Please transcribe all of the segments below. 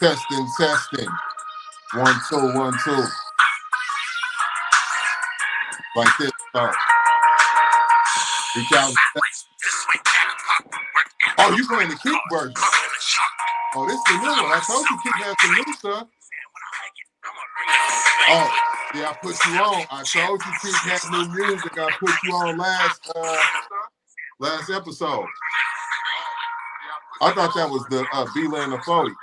Testing, testing. 1, 2, 1, 2. Like this. Reach out. Oh, you playing the Kick version? Oh, this is the new one. I told you Kick had some new stuff. Oh, yeah, I put you on. I told you Kick had new music. I put you on last episode. I thought that was the B-Land of 40.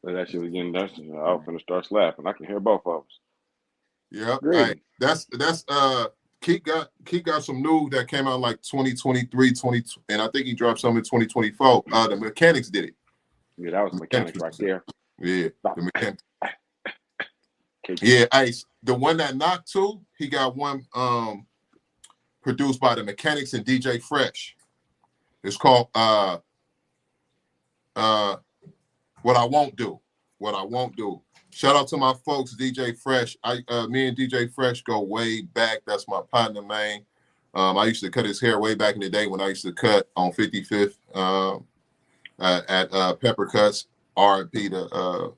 But that shit was getting done. I was finna start slapping. I can hear both of us. Yep. Right. That's Keek got some new that came out like 2023, and I think he dropped some in 2024. The Mechanics did it. Yeah, that was Mechanics right there. Yeah, the Mechanics. Yeah, Ice. The one that knocked too, he got one produced by the Mechanics and DJ Fresh. It's called What I Won't Do. What I Won't Do. Shout out to my folks, DJ Fresh. Me and DJ Fresh go way back. That's my partner, man. I used to cut his hair way back in the day when I used to cut on 55th at Pepper Cuts. R.I.P. the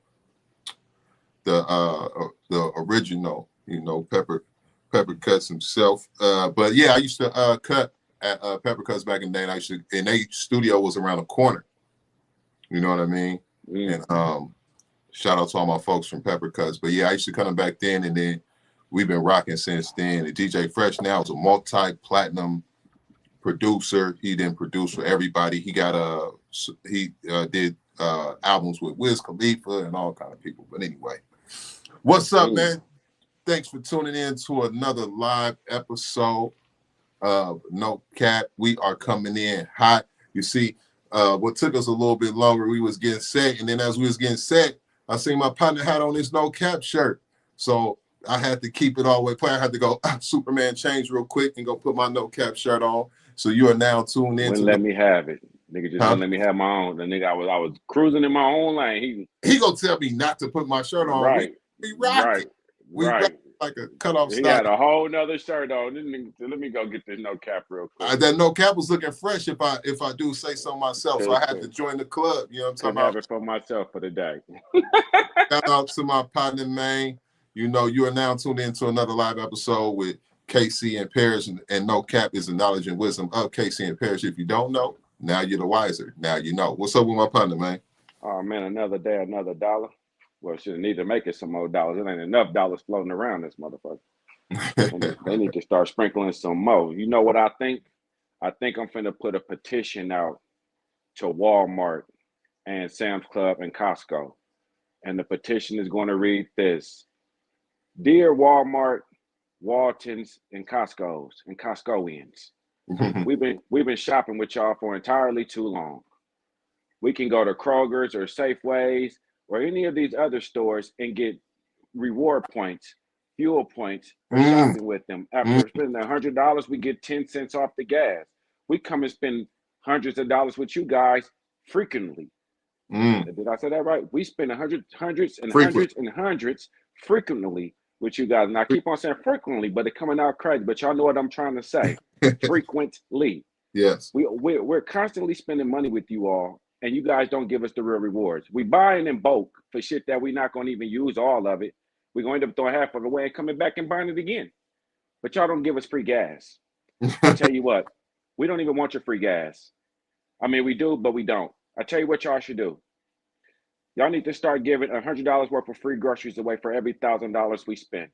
original, Pepper Cuts himself. But yeah, I used to cut at Pepper Cuts back in the day, and their studio was around the corner. You know what I mean? And shout out to all my folks from Pepper Cuts. But yeah, I used to cut them back then, and then we've been rocking since then. And DJ Fresh now is a multi-platinum producer. He didn't produce for everybody. He got did albums with Wiz Khalifa and all kind of people. But anyway, what's up, man? Thanks for tuning in to another live episode of No Cap. We are coming in hot. You see, what took us a little bit longer, we was getting set, and then as we was getting set, I seen my partner had on this No Cap shirt, so I had to keep it all the way play. I had to go Superman change real quick and go put my No Cap shirt on. So you are now tuned in. Wouldn't let me have it. Nigga just wouldn't let me have my own. The nigga I was cruising in my own lane. He gonna tell me not to put my shirt on. Right. We rock it. We rock like a cutoff He style. had a whole nother shirt on. Let me go get this No Cap real quick. That No Cap was looking fresh if I do say so myself. So I had to join the club. You know what I'm talking about? Have it for myself for the day. Shout out to my partner, man. You are now tuned into another live episode with KC and Parrish, and No Cap is the knowledge and wisdom of KC and Parrish. If you don't know, now you're the wiser. Now you know. What's up with my partner, man? Oh man, another day, another dollar. Well, should need to make it some more dollars. It ain't enough dollars floating around this motherfucker. They need to start sprinkling some more. You know what I think? I think I'm finna put a petition out to Walmart and Sam's Club and Costco. And the petition is going to read this. Dear Walmart, Waltons, and Costco's and Costcoians, we've been shopping with y'all for entirely too long. We can go to Kroger's or Safeways or any of these other stores and get reward points, fuel points for shopping with them. After spending $100, we get 10 cents off the gas. We come and spend hundreds of dollars with you guys frequently. Did I say that right? We spend hundreds frequently with you guys. And I keep on saying frequently, but it's coming out crazy. But y'all know what I'm trying to say. Frequently. Yes. We're constantly spending money with you all, and you guys don't give us the real rewards. We buying in bulk for shit that we're not going to even use all of it. We're going to end up throwing half of it away and coming back and buying it again. But y'all don't give us free gas. I tell you what, we don't even want your free gas. I mean, we do, but we don't. I tell you what y'all should do. Y'all need to start giving $100 worth of free groceries away for every $1,000 we spend.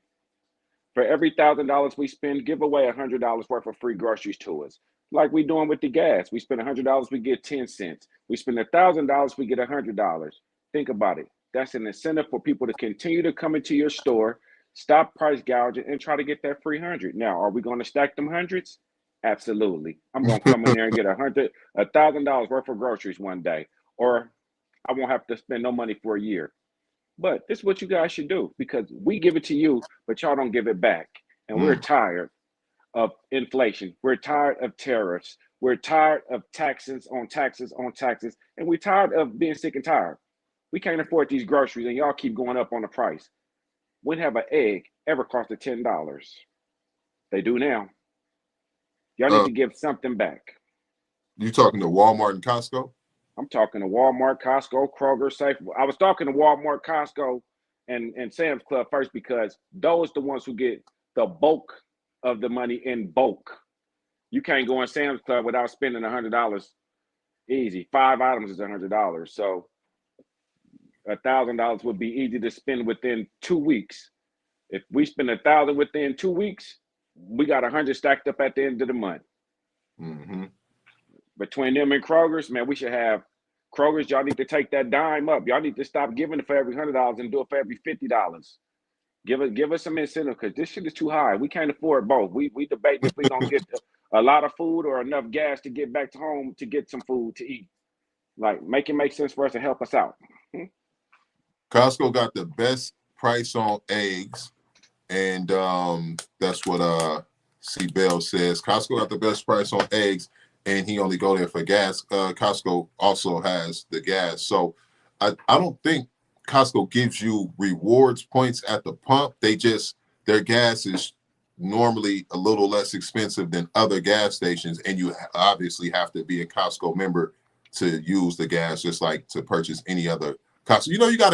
For every $1,000 we spend, give away $100 worth of free groceries to us. Like we doing with the gas. We spend $100, we get 10 cents. We spend $1,000, we get $100. Think about it. That's an incentive for people to continue to come into your store, stop price gouging, and try to get that free 100. Now, are we going to stack them hundreds? Absolutely. I'm going to come in there and get $1,000 worth of groceries one day, or I won't have to spend no money for a year. But this is what you guys should do, because we give it to you, but y'all don't give it back. And we're tired of inflation. We're tired of tariffs. We're tired of taxes on taxes on taxes. And we're tired of being sick and tired. We can't afford these groceries, and y'all keep going up on the price. When have an egg ever cost $10? They do now. Y'all need to give something back. You talking to Walmart and Costco? I'm talking to Walmart, Costco, Kroger, Safeway. I was talking to Walmart, Costco, and Sam's Club first because those the ones who get the bulk of the money in bulk. You can't go in Sam's Club without spending $100 easy. 5 items is $100. So $1,000 would be easy to spend within 2 weeks. If we spend $1,000 within 2 weeks, we got 100 stacked up at the end of the month. Mm-hmm. Between them and Kroger's, man, we should have Kroger's. Y'all need to take that dime up. Y'all need to stop giving it for every $100 and do it for every $50. Give us some incentive because this shit is too high. We can't afford both. We debating if we're gonna get a lot of food or enough gas to get back to home to get some food to eat. Like, make it make sense for us to help us out. Costco got the best price on eggs, and that's what C. Bell says. Costco got the best price on eggs, and he only go there for gas. Costco also has the gas, so I don't think Costco gives you rewards points at the pump. Their gas is normally a little less expensive than other gas stations, and you obviously have to be a Costco member to use the gas, just like to purchase any other Costco. You know, you got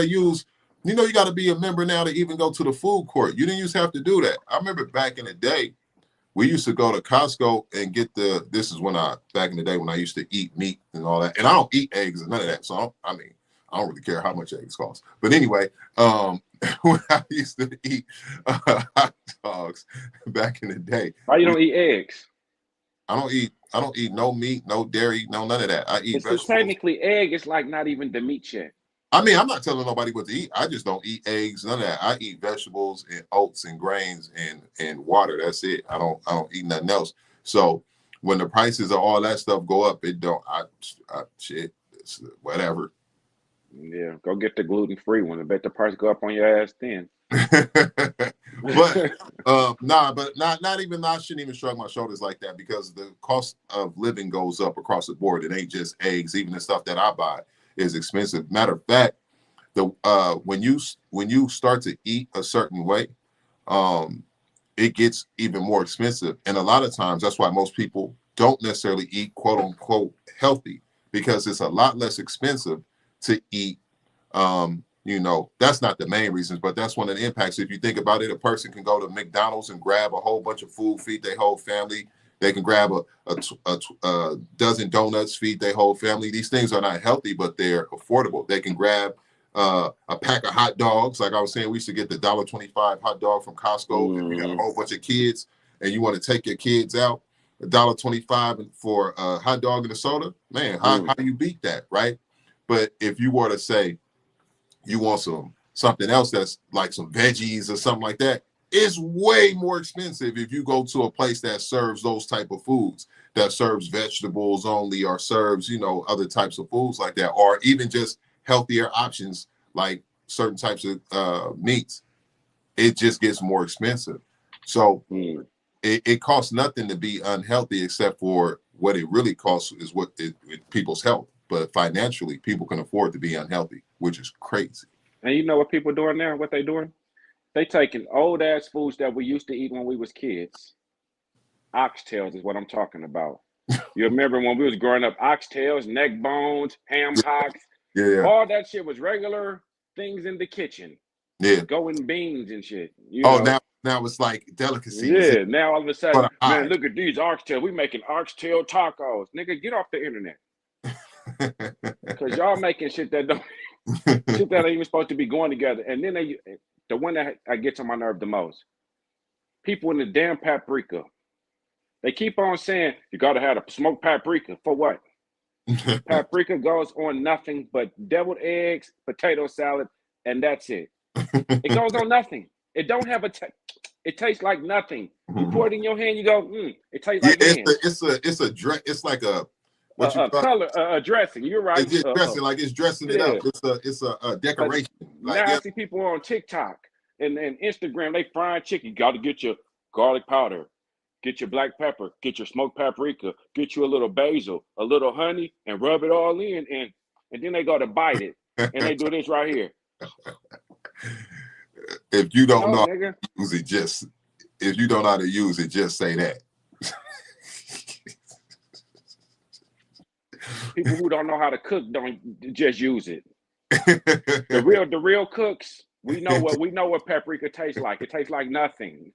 to be a member now to even go to the food court. You didn't used to have to do that. I remember back in the day, we used to go to Costco and get this is back in the day when I used to eat meat and all that. And I don't eat eggs and none of that. So I don't really care how much eggs cost. But anyway, when I used to eat hot dogs back in the day. Why you don't eat eggs? I don't eat no meat, no dairy, none of that. I eat vegetables. Technically, egg is like not even the meat yet. I mean, I'm not telling nobody what to eat. I just don't eat eggs, none of that. I eat vegetables and oats and grains and water. That's it. I don't eat nothing else. So when the prices of all that stuff go up, it don't. Shit, it's whatever. Yeah, go get the gluten-free one. I bet the price go up on your ass then. But not even. I shouldn't even shrug my shoulders like that because the cost of living goes up across the board. It ain't just eggs. Even the stuff that I buy is expensive. Matter of fact, when you start to eat a certain way, it gets even more expensive. And a lot of times, that's why most people don't necessarily eat quote unquote healthy because it's a lot less expensive to eat. That's not the main reasons, but that's one of the impacts. If you think about it, a person can go to McDonald's and grab a whole bunch of food, feed their whole family. They can grab a dozen donuts, feed their whole family. These things are not healthy, but they're affordable. They can grab a pack of hot dogs. Like I was saying, we used to get the $1.25 hot dog from Costco. If you got a whole bunch of kids and you want to take your kids out, $1.25 for a hot dog and a soda, man, how do you beat that, right? But if you were to say you want something else that's like some veggies or something like that, it's way more expensive if you go to a place that serves those type of foods, that serves vegetables only or serves, other types of foods like that, or even just healthier options like certain types of meats. It just gets more expensive. So it costs nothing to be unhealthy except for what it really costs is people's health. But financially, people can afford to be unhealthy, which is crazy. And you know what people doing now? What they doing? They taking old ass foods that we used to eat when we was kids. Oxtails is what I'm talking about. You remember when we was growing up? Oxtails, neck bones, ham hocks. Yeah. All that shit was regular things in the kitchen. Yeah. Going beans and shit. Now it's like delicacies. Yeah. Now all of a sudden, man, look at these oxtails. We making oxtail tacos. Nigga, get off the internet. Because y'all making shit that ain't even supposed to be going together. And then the one that I gets on my nerve the most, people in the damn paprika. They keep on saying you gotta have a smoked paprika. For what? Paprika goes on nothing but deviled eggs, potato salad, and that's it. It goes on nothing. It don't have it tastes like nothing. You pour it in your hand, you go, it tastes like it's like a color dressing. You're right. It's dressing like it's dressing it up. It's a decoration. Now I see people on TikTok and Instagram. They frying chicken. You got to get your garlic powder, get your black pepper, get your smoked paprika, get you a little basil, a little honey, and rub it all in. And then they go to bite it, and they do this right here. If you don't know how to use it, just say that. People who don't know how to cook don't just use it. The real cooks, we know what paprika tastes like. It tastes like nothing.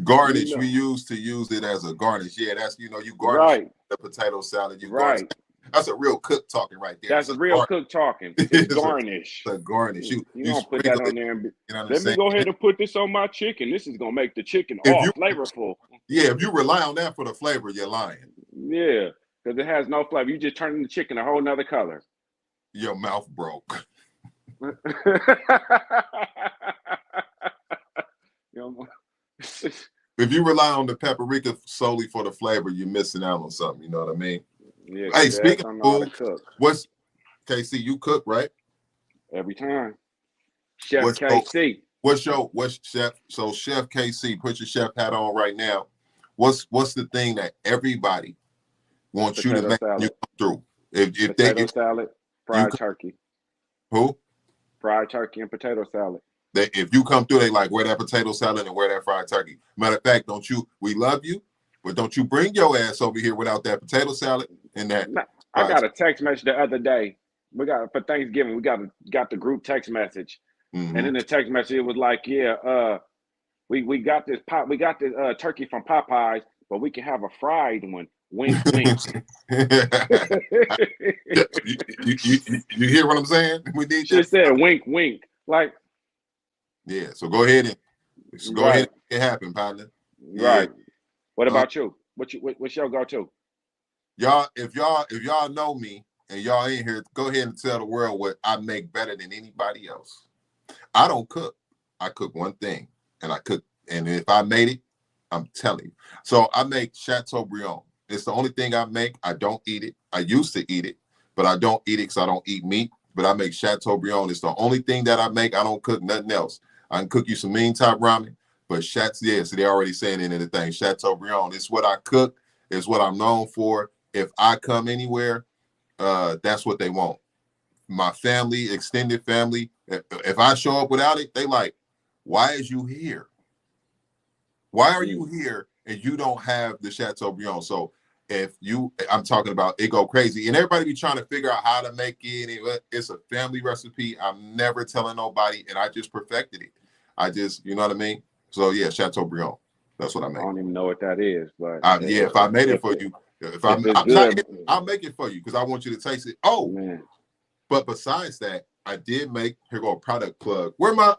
Garnish. We used to use it as a garnish. Yeah, that's you garnish right. the potato salad. You right. garnish. That's a real cook talking right there. That's a real cook talking. It's garnish. It's a garnish. You don't put that on there. And let me go ahead and put this on my chicken. This is gonna make the chicken flavorful. Yeah, if you rely on that for the flavor, you're lying. Yeah, because it has no flavor. You just turning the chicken a whole nother color. Your mouth broke. If you rely on the paprika solely for the flavor, you're missing out on something. You know what I mean? Yeah. Hey, speaking of food, what's KC? You cook, right? Every time. Chef KC. What's chef? So Chef KC, put your chef hat on right now. What's the thing that everybody wants you to make when you come through? If potato salad, fried turkey. Who? Fried turkey and potato salad. If you come through, they like, where that potato salad and where that fried turkey. Matter of fact, we love you, but don't you bring your ass over here without that potato salad and that. I got a text message the other day. For Thanksgiving, we got the group text message. Mm-hmm. And in the text message, it was like, we got this turkey from Popeyes, but we can have a fried one. Wink, wink. you hear what I'm saying? We need. She said, wink, wink. Like. Yeah. So go ahead and make it happen, partner. Right. Yeah. What about you? What's your go-to? Y'all, if y'all know me and y'all in here, go ahead and tell the world what I make better than anybody else. I don't cook. I cook one thing, and if I made it, I'm telling you. So I make Chateaubriand. It's the only thing I make. I don't eat it. I used to eat it, but I don't eat it because I don't eat meat. But I make Chateaubriand. It's the only thing that I make. I don't cook nothing else. I can cook you some mean type ramen, but so they're already saying it in the thing. Chateaubriand. It's what I cook. It's what I'm known for. If I come anywhere, that's what they want. My family, extended family, if I show up without it, they like, why is you here? Why are you here and you don't have the Chateaubriand? So I'm talking about it go crazy. And everybody be trying to figure out how to make it. It's a family recipe. I'm never telling nobody, and I just perfected it. You know what I mean? So yeah, Chateaubriand. That's what I make. I don't even know what that is, but if I made it for you, I'll make it for you because I want you to taste it. Oh, man. But besides that, I did make, here go a product plug. Where my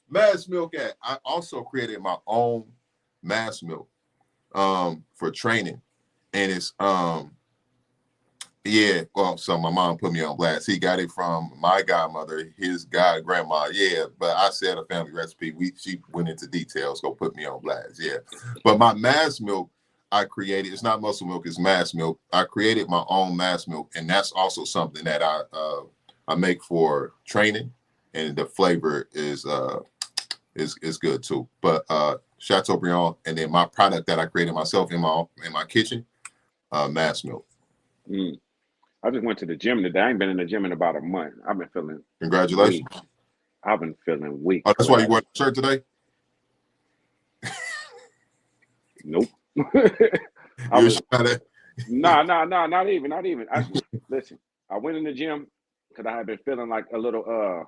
mass milk at? I also created my own mass milk for training. And it's so my mom put me on blast. He got it from my godmother, his grandma. Yeah, but I said a family recipe. She went into details, go put me on blast. Yeah. But my mass milk I created, it's not muscle milk, it's mass milk. I created my own mass milk, and that's also something that I make for training, and the flavor is good too. But Chateaubriand, and then my product that I created myself in my kitchen, mass milk. I just went to the gym today. I ain't been in the gym in about a month. I've been feeling. Congratulations. Weak. I've been feeling weak. Oh, that's why you wore the shirt today? Nope. Nah, not even. Listen, I went in the gym because I had been feeling like a little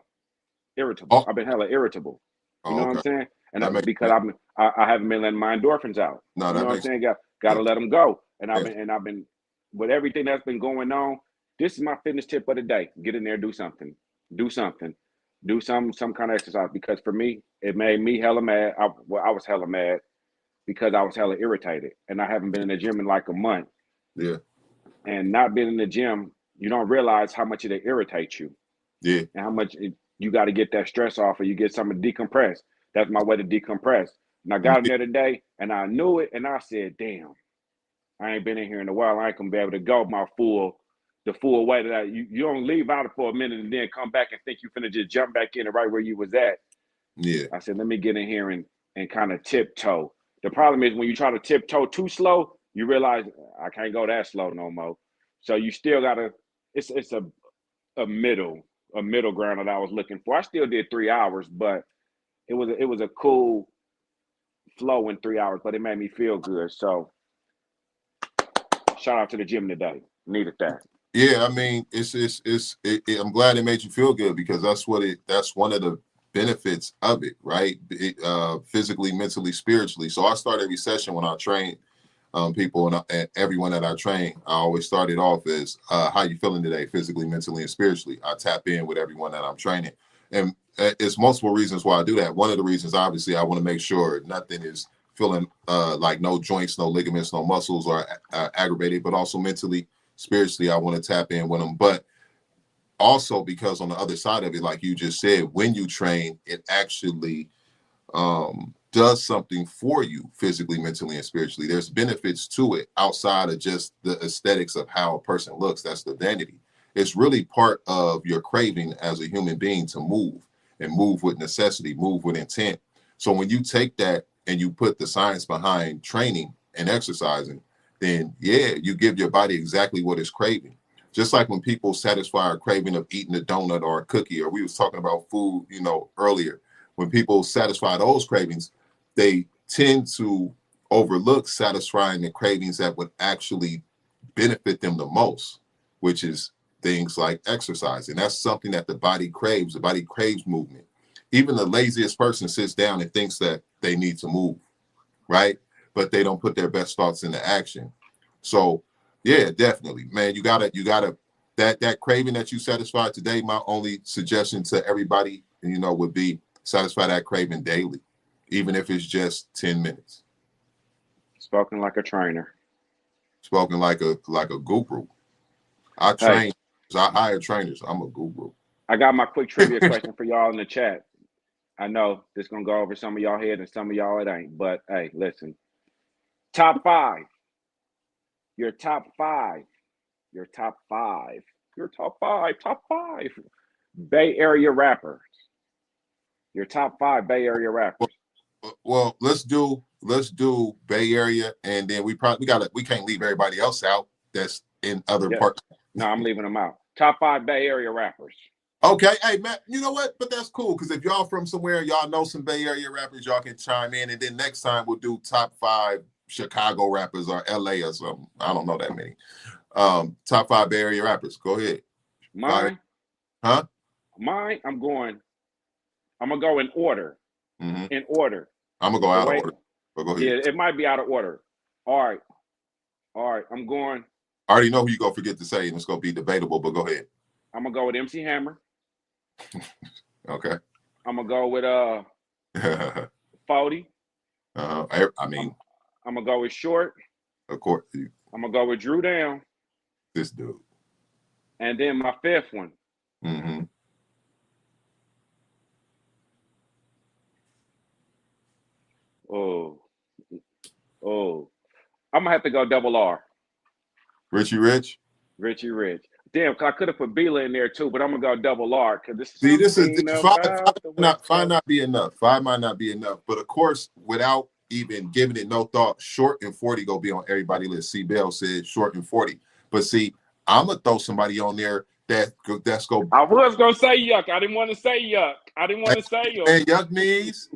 irritable. I've been hella irritable. You know what I'm saying? And because I haven't been letting my endorphins out. No, you know what I'm saying? Got to let them go. And I've been with everything that's been going on. This is my fitness tip of the day. Get in there, do something. Do some kind of exercise, because for me, it made me hella mad. I was hella mad because I was hella irritated, and I haven't been in the gym in like a month. Yeah. And not being in the gym, you don't realize how much it irritates you. Yeah. And how much you got to get that stress off, or you get something to decompress. That's my way to decompress. And I got in there today, and I knew it, and I said, damn, I ain't been in here in a while. I ain't gonna be able to go the full way that you don't leave out for a minute and then come back and think you finna just jump back in right where you was at. Yeah. I said, let me get in here and kind of tiptoe. The problem is when you try to tiptoe too slow, you realize I can't go that slow no more. So you still gotta, it's a middle ground that I was looking for. I still did 3 hours, but it was a cool flow in 3 hours, but it made me feel good. So shout out to the gym today. Needed that. Yeah, I mean, I'm glad it made you feel good because that's one of the benefits of it, right? Physically, mentally, spiritually. So I start every session when I train people and everyone that I train. I always start it off as how you feeling today, physically, mentally, and spiritually. I tap in with everyone that I'm training, and it's multiple reasons why I do that. One of the reasons, obviously, I want to make sure nothing is feeling like no joints, no ligaments, no muscles are aggravated, but also mentally, spiritually, I want to tap in with them. But also because on the other side of it, like you just said, when you train, it actually does something for you physically, mentally, and spiritually. There's benefits to it outside of just the aesthetics of how a person looks. That's the vanity. It's really part of your craving as a human being to move and move with necessity, move with intent. So when you take that and you put the science behind training and exercising, then yeah, you give your body exactly what it's craving. Just like when people satisfy a craving of eating a donut or a cookie, or we was talking about food, earlier. When people satisfy those cravings, they tend to overlook satisfying the cravings that would actually benefit them the most, which is things like exercise. And that's something that the body craves. The body craves movement. Even the laziest person sits down and thinks that they need to move, right? But they don't put their best thoughts into action. So yeah, definitely, man, you gotta that craving that you satisfied today. My only suggestion to everybody, would be satisfy that craving daily, even if it's just 10 minutes. Spoken like a trainer. Spoken like a guru. I train. I hire trainers. I'm a guru. I got my quick trivia question for y'all in the chat. I know this gonna go over some of y'all head and some of y'all it ain't. But hey, listen. Top five. Your top five. Your top five. Your top five. Top five. Bay Area rappers. Your top five Bay Area rappers. Well, let's do Bay Area, and then we can't leave everybody else out that's in other parts. No, I'm leaving them out. Top five Bay Area rappers. Okay, hey Matt, you know what? But that's cool because if y'all from somewhere, y'all know some Bay Area rappers, y'all can chime in, and then next time we'll do top five Chicago rappers or LA or something. I don't know that many. Top five Bay Area rappers. Go ahead. Mine. Huh? Mine. I'm gonna go in order. Mm-hmm. In order. I'm gonna go out of order. But go ahead. Yeah, it might be out of order. All right. I'm going. I already know who you gonna forget to say, and it's gonna be debatable. But go ahead. I'm gonna go with MC Hammer. Okay. I'm gonna go with 40. I mean, I'm gonna go with Short. Of course. I'm gonna go with Drew Down. This dude. And then my fifth one. Mm-hmm. I'm gonna have to go double R. Richie Rich. Richie Rich. Damn, I could have put Bila in there too, but I'm gonna go double R because this is five not be enough. Five might not be enough, but of course, without even giving it no thought, Short and 40 go be on everybody's list. C. Bell said Short and 40, but see, I'm gonna throw somebody on there that's go. I was gonna say Yuck. I didn't want to say Yuck. I didn't want to say Yuck. And Yuck knees.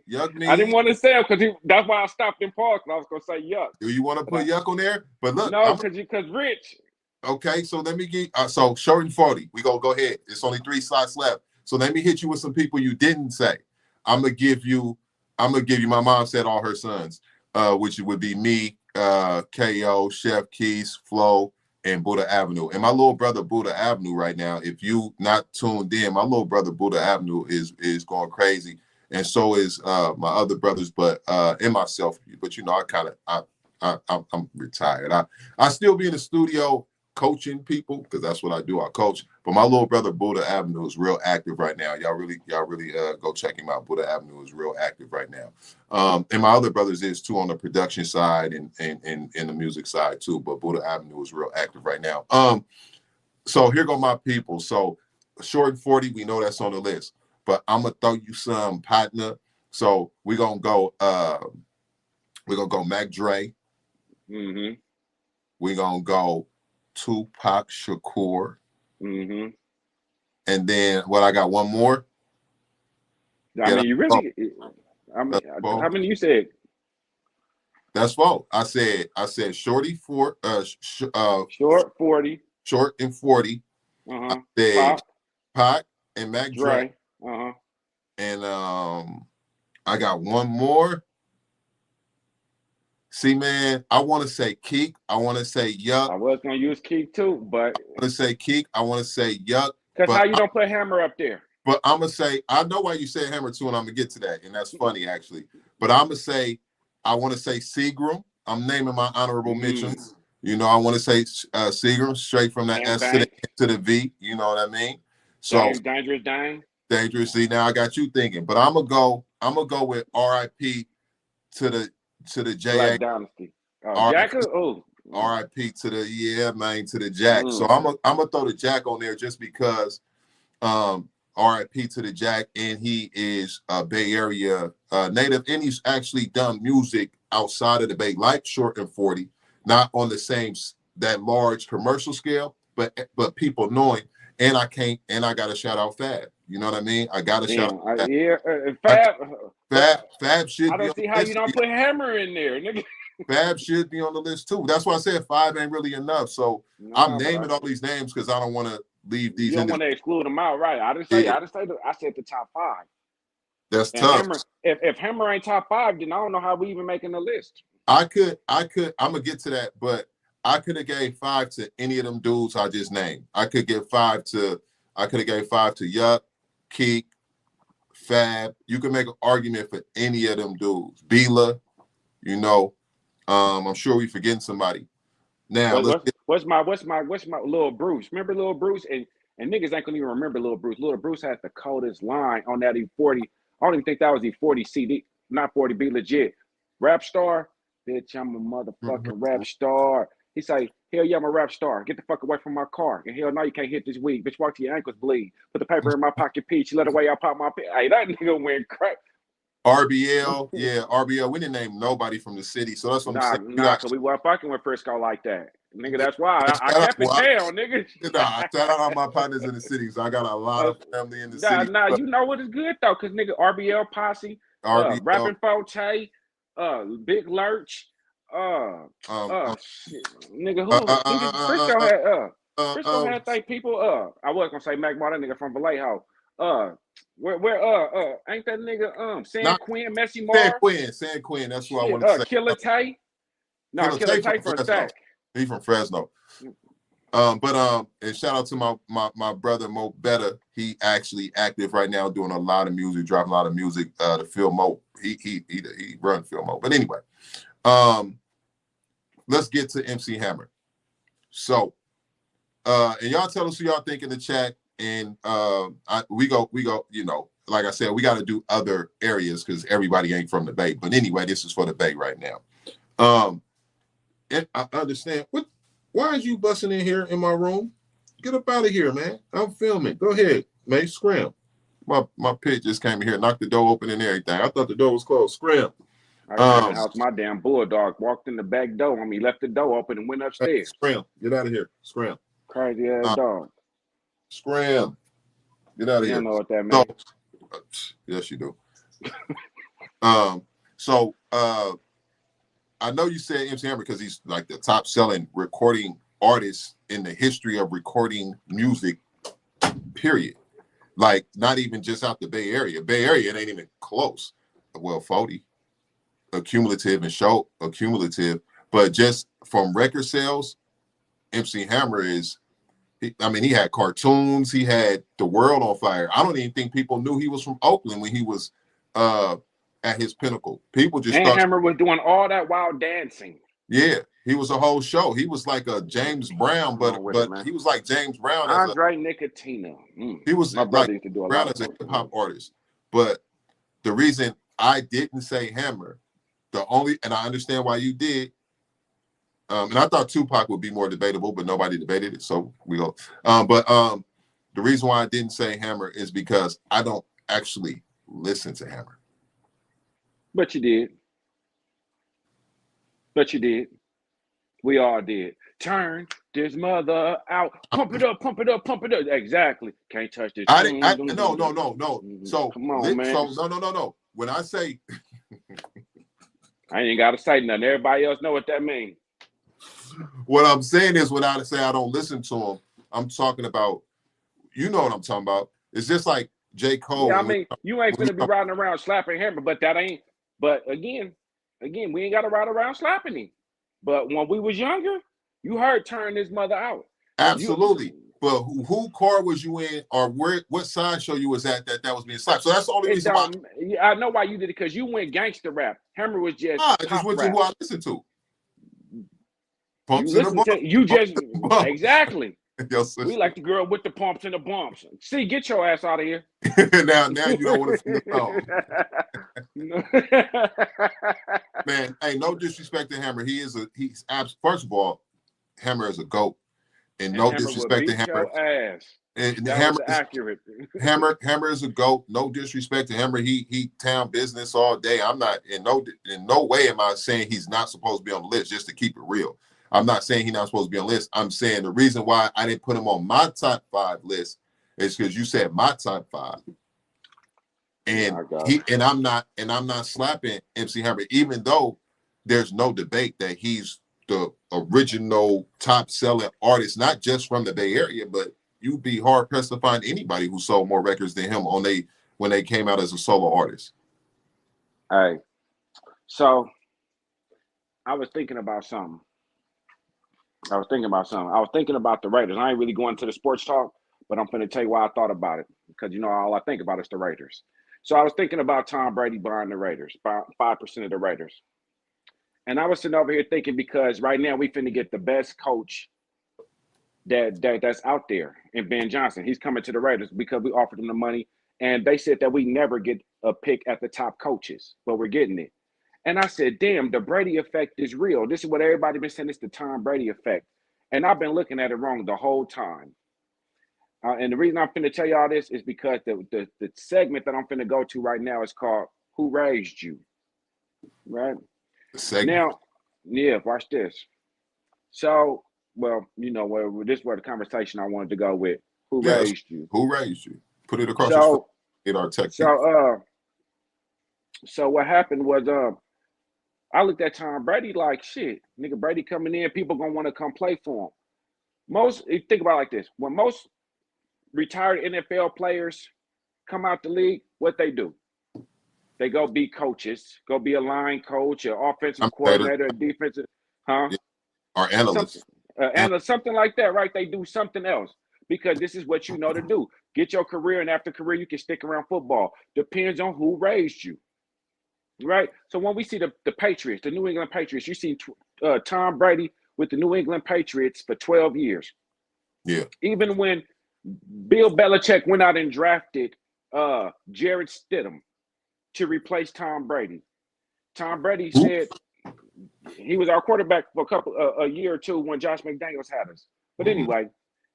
I didn't want to say him because that's why I stopped in park. I was gonna say Yuck. Do you want to put Yuck on there? But look, no, because Rich. Okay, so let me get so Short and 40. We go ahead. It's only 3 slots left. So let me hit you with some people you didn't say. I'm gonna give you. My mom said all her sons, which would be me, KO, Chef Keys, Flo, and Buddha Avenue. And my little brother Buddha Avenue right now. If you not tuned in, my little brother Buddha Avenue is going crazy, and so is my other brothers, but and myself. But I'm retired. I still be in the studio coaching people because that's what I do. I coach. But my little brother Buddha Avenue is real active right now. Y'all really go check him out. Buddha Avenue is real active right now. And my other brothers is too on the production side and the music side too. But Buddha Avenue is real active right now. So here go my people. So Short and 40, we know that's on the list. But I'm gonna throw you some partner. So we're gonna go Mac Dre. Mm-hmm. We're gonna go Tupac Shakur. Mm-hmm. And then I got one more. I mean, you really. How many you said? That's false. I said Shorty for Short 40. Short and 40. I said Pop, Pac and Mac Dre. And I got one more. See, man, I want to say Keek. I want to say Yuck. I was gonna use Keek too, but I want to say Keek. I want to say Yuck. Because how you don't put Hammer up there? But I'm gonna say I know why you said Hammer too, and I'm gonna get to that, and that's funny actually. But I'm gonna say I want to say Seagram. I'm naming my honorable mentions. You know, I want to say Seagram straight from that S to the V. You know what I mean? So Dangerous Dang. Dangerously. Now I got you thinking, but I'm gonna go with R.I.P. to the J.A. Black Dynasty. Jack. R.I.P. to the Jack. So I'm gonna throw the Jack on there just because R.I.P. to the Jack, and he is a Bay Area native, and he's actually done music outside of the Bay, like Short and 40, not on the same that large commercial scale, but people knowing. And I got to shout out Fab. You know what I mean? I got to shout out Fab. Fab should. I don't see how you don't put Hammer in there, nigga. Fab should be on the list too. That's why I said 5 ain't really enough. So I'm naming all these names because I don't want to leave these. You don't want to exclude them out, right? I said the top 5. That's tough. Hammer, if Hammer ain't top 5, then I don't know how we even making the list. I'm gonna get to that, but I could have gave 5 to any of them dudes I just named. I could have gave 5 to Yuck, Keek, Fab. You can make an argument for any of them dudes. Bila, you know. I'm sure we forgetting somebody. Now, what's my Lil Bruce? Remember Lil Bruce? And niggas ain't gonna even remember Lil Bruce. Lil Bruce had the coldest line on that E40. I don't even think that was E40 CD, not 40. Be legit. Rap star, bitch. I'm a motherfucking rap star. He say, hell yeah, I'm a rap star. Get the fuck away from my car. And hell no, you can't hit this weed. Bitch, walk till your ankles bleed. Put the paper in my pocket, peach. Let away, I pop my pee. Hey, that nigga went crack. RBL, yeah, RBL. We didn't name nobody from the city, so that's what I'm saying. Because we weren't fucking with Frisco like that, nigga. That's why I kept it down, nigga. Shout out all my partners in the city, so I got a lot of family in the city. Nah, you know what is good though, because nigga, RBL Posse, Rapping Forte, Big Lurch, nigga, Frisco had Frisco had they people. I was gonna say Mac Martin, nigga from Vallejo. Where ain't that nigga San Quinn, Messy Mar? San Quinn, that's what I want to say. Killer Tay. No, Killer Tay from Stack. He from Fresno. And shout out to my brother Mo Better. He actually active right now, doing a lot of music, dropping a lot of music. The Phil Mo, he run Phil Mo. But anyway, let's get to MC Hammer. So, and y'all tell us who y'all think in the chat. And we go, you know, like I said, we got to do other areas because everybody ain't from the Bay. But anyway, this is for the Bay right now. And I understand. Why is you busting in here in my room? Get up out of here, man. I'm filming. Go ahead, man. Scram. My pit just came in here, knocked the door open and everything. I thought the door was closed. Scram. I got the house. My damn bulldog walked in the back door. I mean, left the door open and went upstairs. Scram. Get out of here. Scram. Crazy ass dog. Scram. Get out of here. You don't know what that means. So, yes, you do. So I know you said MC Hammer because he's like the top selling recording artist in the history of recording music, period. Like not even just out the Bay Area. Bay Area, it ain't even close. Well, 40. Accumulative and show accumulative. But just from record sales, MC Hammer is, he had cartoons. He had the world on fire. I don't even think people knew he was from Oakland when he was at his pinnacle. People just thought Hammer was doing all that wild dancing. Yeah, he was a whole show. He was like a James Brown, but he was like James Brown. Andre Nicotino. He was my brother used to do a Brown lot as a hip hop artist. But the reason I didn't say Hammer, and I understand why you did. And I thought Tupac would be more debatable, but nobody debated it, so we go. But the reason why I didn't say Hammer is because I don't actually listen to Hammer. But you did. We all did. Turn this mother out. Pump it up, pump it up, pump it up. Exactly. Can't touch this. No. So come on, man. So no. When I say I ain't got to say nothing. Everybody else know what that means. What I'm saying is, when I say I don't listen to him, I'm talking about, you know what I'm talking about. It's just like J. Cole. Yeah, I mean, you ain't finna be riding around slapping Hammer, but that ain't. But again, we ain't got to ride around slapping him. But when we was younger, you heard turn his mother out. Absolutely. But who car was you in, or what sideshow you was at that was being slapped? So that's the only reason why. I know why you did it, because you went gangster rap. Hammer was just I just went rap. to who I listened to. Pumps you listen to you just exactly. Yes, we like the girl with the pumps and the bumps. See, get your ass out of here. now you don't want to know. Man, hey, no disrespect to Hammer. He's first of all, Hammer is a GOAT. And no disrespect to Hammer. Your ass. And that Hammer was accurate. Hammer is a GOAT. No disrespect to Hammer. He town business all day. I'm not in no way am I saying he's not supposed to be on the list, just to keep it real. I'm not saying he's not supposed to be on the list. I'm saying the reason why I didn't put him on my top 5 list is because you said my top 5. And I'm not slapping MC Hammer, even though there's no debate that he's the original top selling artist, not just from the Bay Area, but you'd be hard pressed to find anybody who sold more records than him when they came out as a solo artist. All right. So I was thinking about something. I was thinking about the Raiders. I ain't really going to the sports talk, but I'm going to tell you why I thought about it, because all I think about is the Raiders. So I was thinking about Tom Brady buying the Raiders, 5% of the Raiders. And I was sitting over here thinking, because right now we finna get the best coach that's out there in Ben Johnson. He's coming to the Raiders because we offered him the money. And they said that we never get a pick at the top coaches, but we're getting it. And I said, damn, the Brady effect is real. This is what everybody been saying. It's the Tom Brady effect. And I've been looking at it wrong the whole time. And the reason I'm finna tell y'all this is because the segment that I'm finna go to right now is called Who Raised You? Right? Now, yeah, watch this. So, well, this was the conversation I wanted to go with. Who raised you? Who raised you? Put it across your in our tech. So what happened was, I looked at Tom Brady like, shit, nigga, Brady coming in, people gonna want to come play for him. Think about it like this: when most retired NFL players come out the league, what they do? They go be coaches, go be a line coach, an offensive coordinator, a defensive, or analyst. Something like that, right? They do something else because this is what you know to do. Get your career, and after career, you can stick around football. Depends on who raised you, right? So when we see the Patriots, the New England Patriots, you see Tom Brady with the New England Patriots for 12 years. Yeah. Even when Bill Belichick went out and drafted Jarrett Stidham to replace Tom Brady. Tom Brady said he was our quarterback for a year or two when Josh McDaniels had us. But anyway,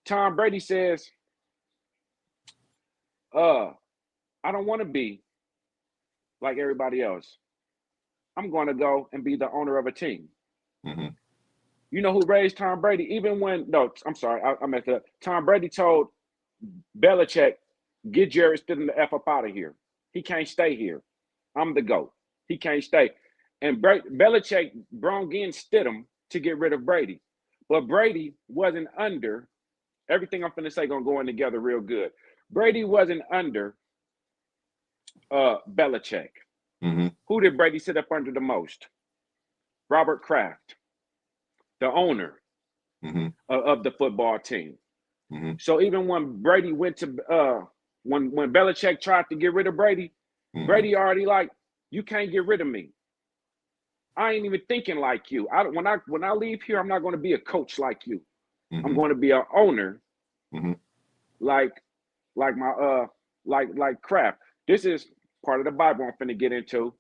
Tom Brady says, I don't want to be like everybody else. I'm going to go and be the owner of a team. Mm-hmm. You know who raised Tom Brady? I messed up. Tom Brady told Belichick, get Jarrett Stidham the F up out of here. He can't stay here. I'm the GOAT. He can't stay. And Belichick brought in Stidham to get rid of Brady. But Brady wasn't under, everything I'm finna say gonna go in together real good. Brady wasn't under Belichick. Mm-hmm. Who did Brady sit up under the most? Robert Kraft, the owner of the football team. Mm-hmm. So even when Brady went to when Belichick tried to get rid of Brady, Brady already like, you can't get rid of me. I ain't even thinking like you. When I leave here, I'm not going to be a coach like you. I'm going to be an owner, like Kraft. This is part of the Bible I'm finna get into.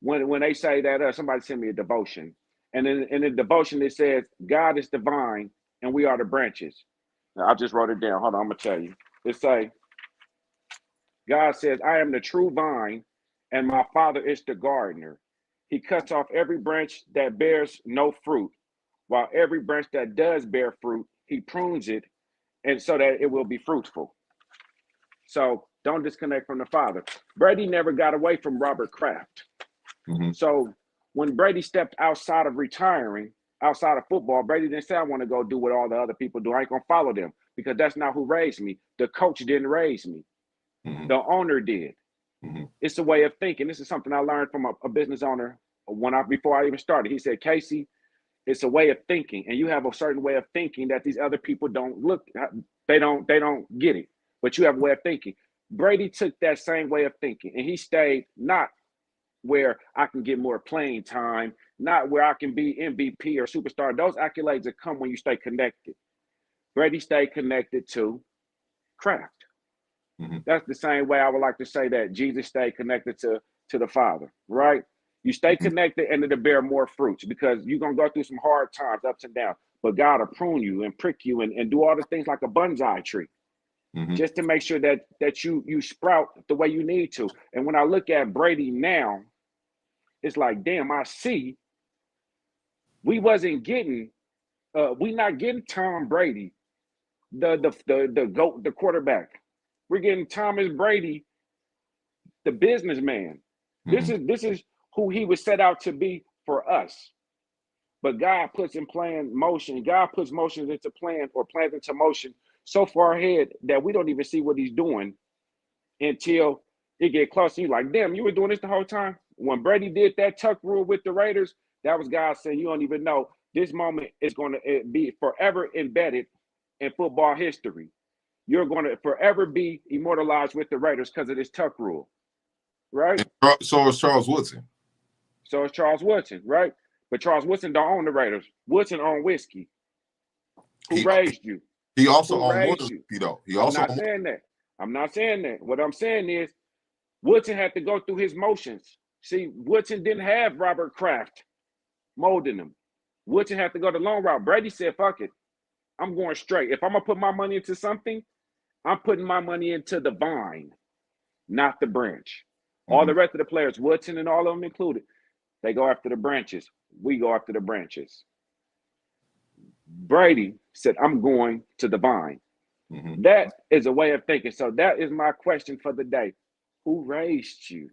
When they say that somebody sent me a devotion, and in the devotion it says God is divine and we are the branches. Now, I just wrote it down. Hold on, I'm gonna tell you. It say God says, I am the true vine, and my Father is the gardener. He cuts off every branch that bears no fruit, while every branch that does bear fruit, he prunes it, and so that it will be fruitful. So don't disconnect from the Father. Brady never got away from Robert Kraft. So when Brady stepped outside of retiring, outside of football, Brady didn't say, I want to go do what all the other people do. I ain't going to follow them because that's not who raised me. The coach didn't raise me. Mm-hmm. The owner did. Mm-hmm. It's a way of thinking. This is something I learned from a business owner before I even started. He said, Casey, it's a way of thinking, and you have a certain way of thinking that these other people don't they don't get it, but you have a way of thinking. Brady took that same way of thinking, and he stayed not where I can get more playing time, not where I can be MVP or superstar. Those accolades that come when you stay connected. Brady stayed connected to craft. Mm-hmm. That's the same way I would like to say that Jesus stayed connected to the Father, right? You stay connected and it'll bear more fruits because you're going to go through some hard times, ups and downs. But God will prune you and prick you and do all the things like a bonsai tree, just to make sure that you sprout the way you need to. And when I look at Brady now, it's like, damn, I see we wasn't getting, we not getting Tom Brady, the GOAT, the quarterback. We're getting Thomas Brady, the businessman. This is who he was set out to be for us. But God puts in plan motion. God puts motions into plan or plans into motion so far ahead that we don't even see what he's doing until it get close. You're like, damn, you were doing this the whole time. When Brady did that tuck rule with the Raiders, that was God saying, you don't even know. This moment is going to be forever embedded in football history. You're going to forever be immortalized with the Raiders because of this tuck rule, right? And so is Charles Woodson. So is Charles Woodson, right? But Charles Woodson don't own the Raiders. Woodson owned whiskey. Who raised you? He also Who owned more raised than you? though. He I'm also not saying that. I'm not saying that. What I'm saying is Woodson had to go through his motions. See, Woodson didn't have Robert Kraft molding him. Woodson had to go the long route. Brady said, fuck it. I'm going straight. If I'm going to put my money into something, I'm putting my money into the vine, not the branch. All the rest of the players, Woodson and all of them included, they go after the branches. We go after the branches. Brady said, I'm going to the vine. That is a way of thinking. So that is my question for the day. Who raised you?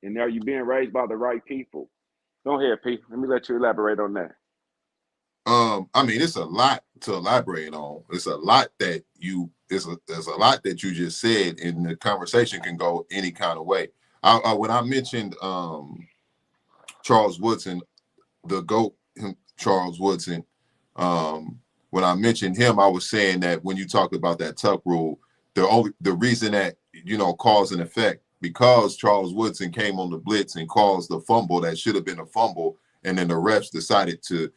And are you being raised by the right people? Go ahead, P. Let me let you elaborate on that. I mean, it's a lot to elaborate on. It's a lot that there's a lot that you just said, and the conversation can go any kind of way. When I mentioned Charles Woodson, the GOAT, Charles Woodson, when I mentioned him, I was saying that when you talked about that tuck rule, the reason that, cause and effect, because Charles Woodson came on the blitz and caused the fumble that should have been a fumble, and then the refs decided to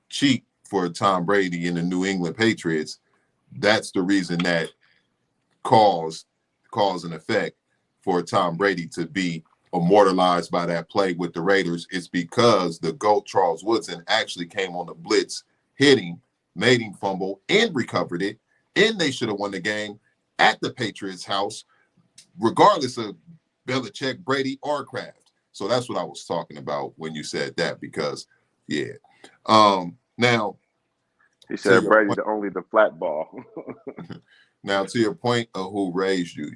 cheat for Tom Brady and the New England Patriots. That's the reason that cause and effect for Tom Brady to be immortalized by that play with the Raiders. It's because the GOAT Charles Woodson actually came on the blitz, hitting, made him fumble, and recovered it, and they should have won the game at the Patriots' house, regardless of Belichick, Brady, or Kraft. So that's what I was talking about when you said that, because, yeah. Now, he said Brady only the flat ball. Now, to your point of who raised you,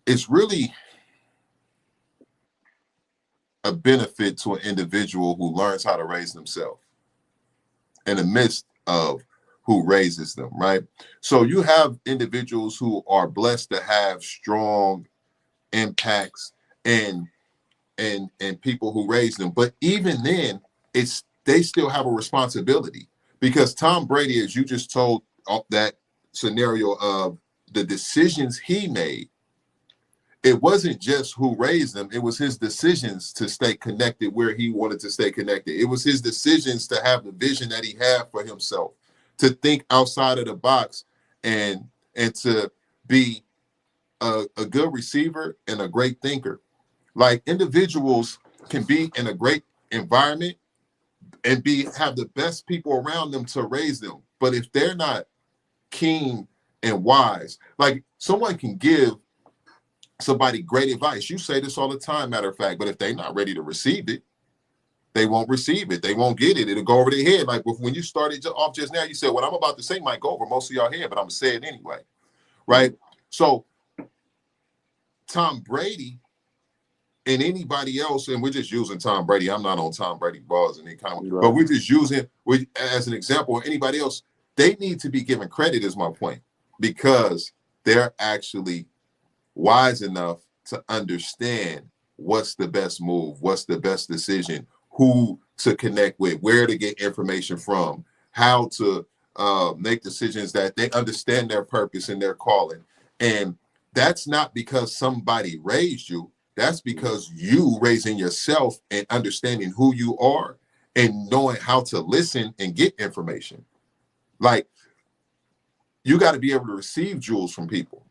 it's really a benefit to an individual who learns how to raise themselves in the midst of who raises them, right? So you have individuals who are blessed to have strong impacts and people who raise them. But even then, they still have a responsibility, because Tom Brady, as you just told, that scenario of the decisions he made, it wasn't just who raised them. It was his decisions to stay connected where he wanted to stay connected. It was his decisions to have the vision that he had for himself, to think outside of the box, and to be a good receiver and a great thinker. Like, individuals can be in a great environment and have the best people around them to raise them. But if they're not keen and wise, like, someone can give somebody great advice. You say this all the time, matter of fact, but if they're not ready to receive it, they won't receive it. They won't get it. It'll go over their head. Like when you started off just now, you said, what I'm about to say might go over most of y'all head, but I'm going to say it anyway, right? So Tom Brady, and anybody else, and we're just using Tom Brady. I'm not on Tom Brady balls and any kind of, Right. but we're just using as an example. Or anybody else, they need to be given credit, is my point, because they're actually wise enough to understand what's the best move, what's the best decision, who to connect with, where to get information from, how to make decisions that they understand their purpose and their calling. And that's not because somebody raised you. That's because you raising yourself and understanding who you are and knowing how to listen and get information. Like, you got to be able to receive jewels from people.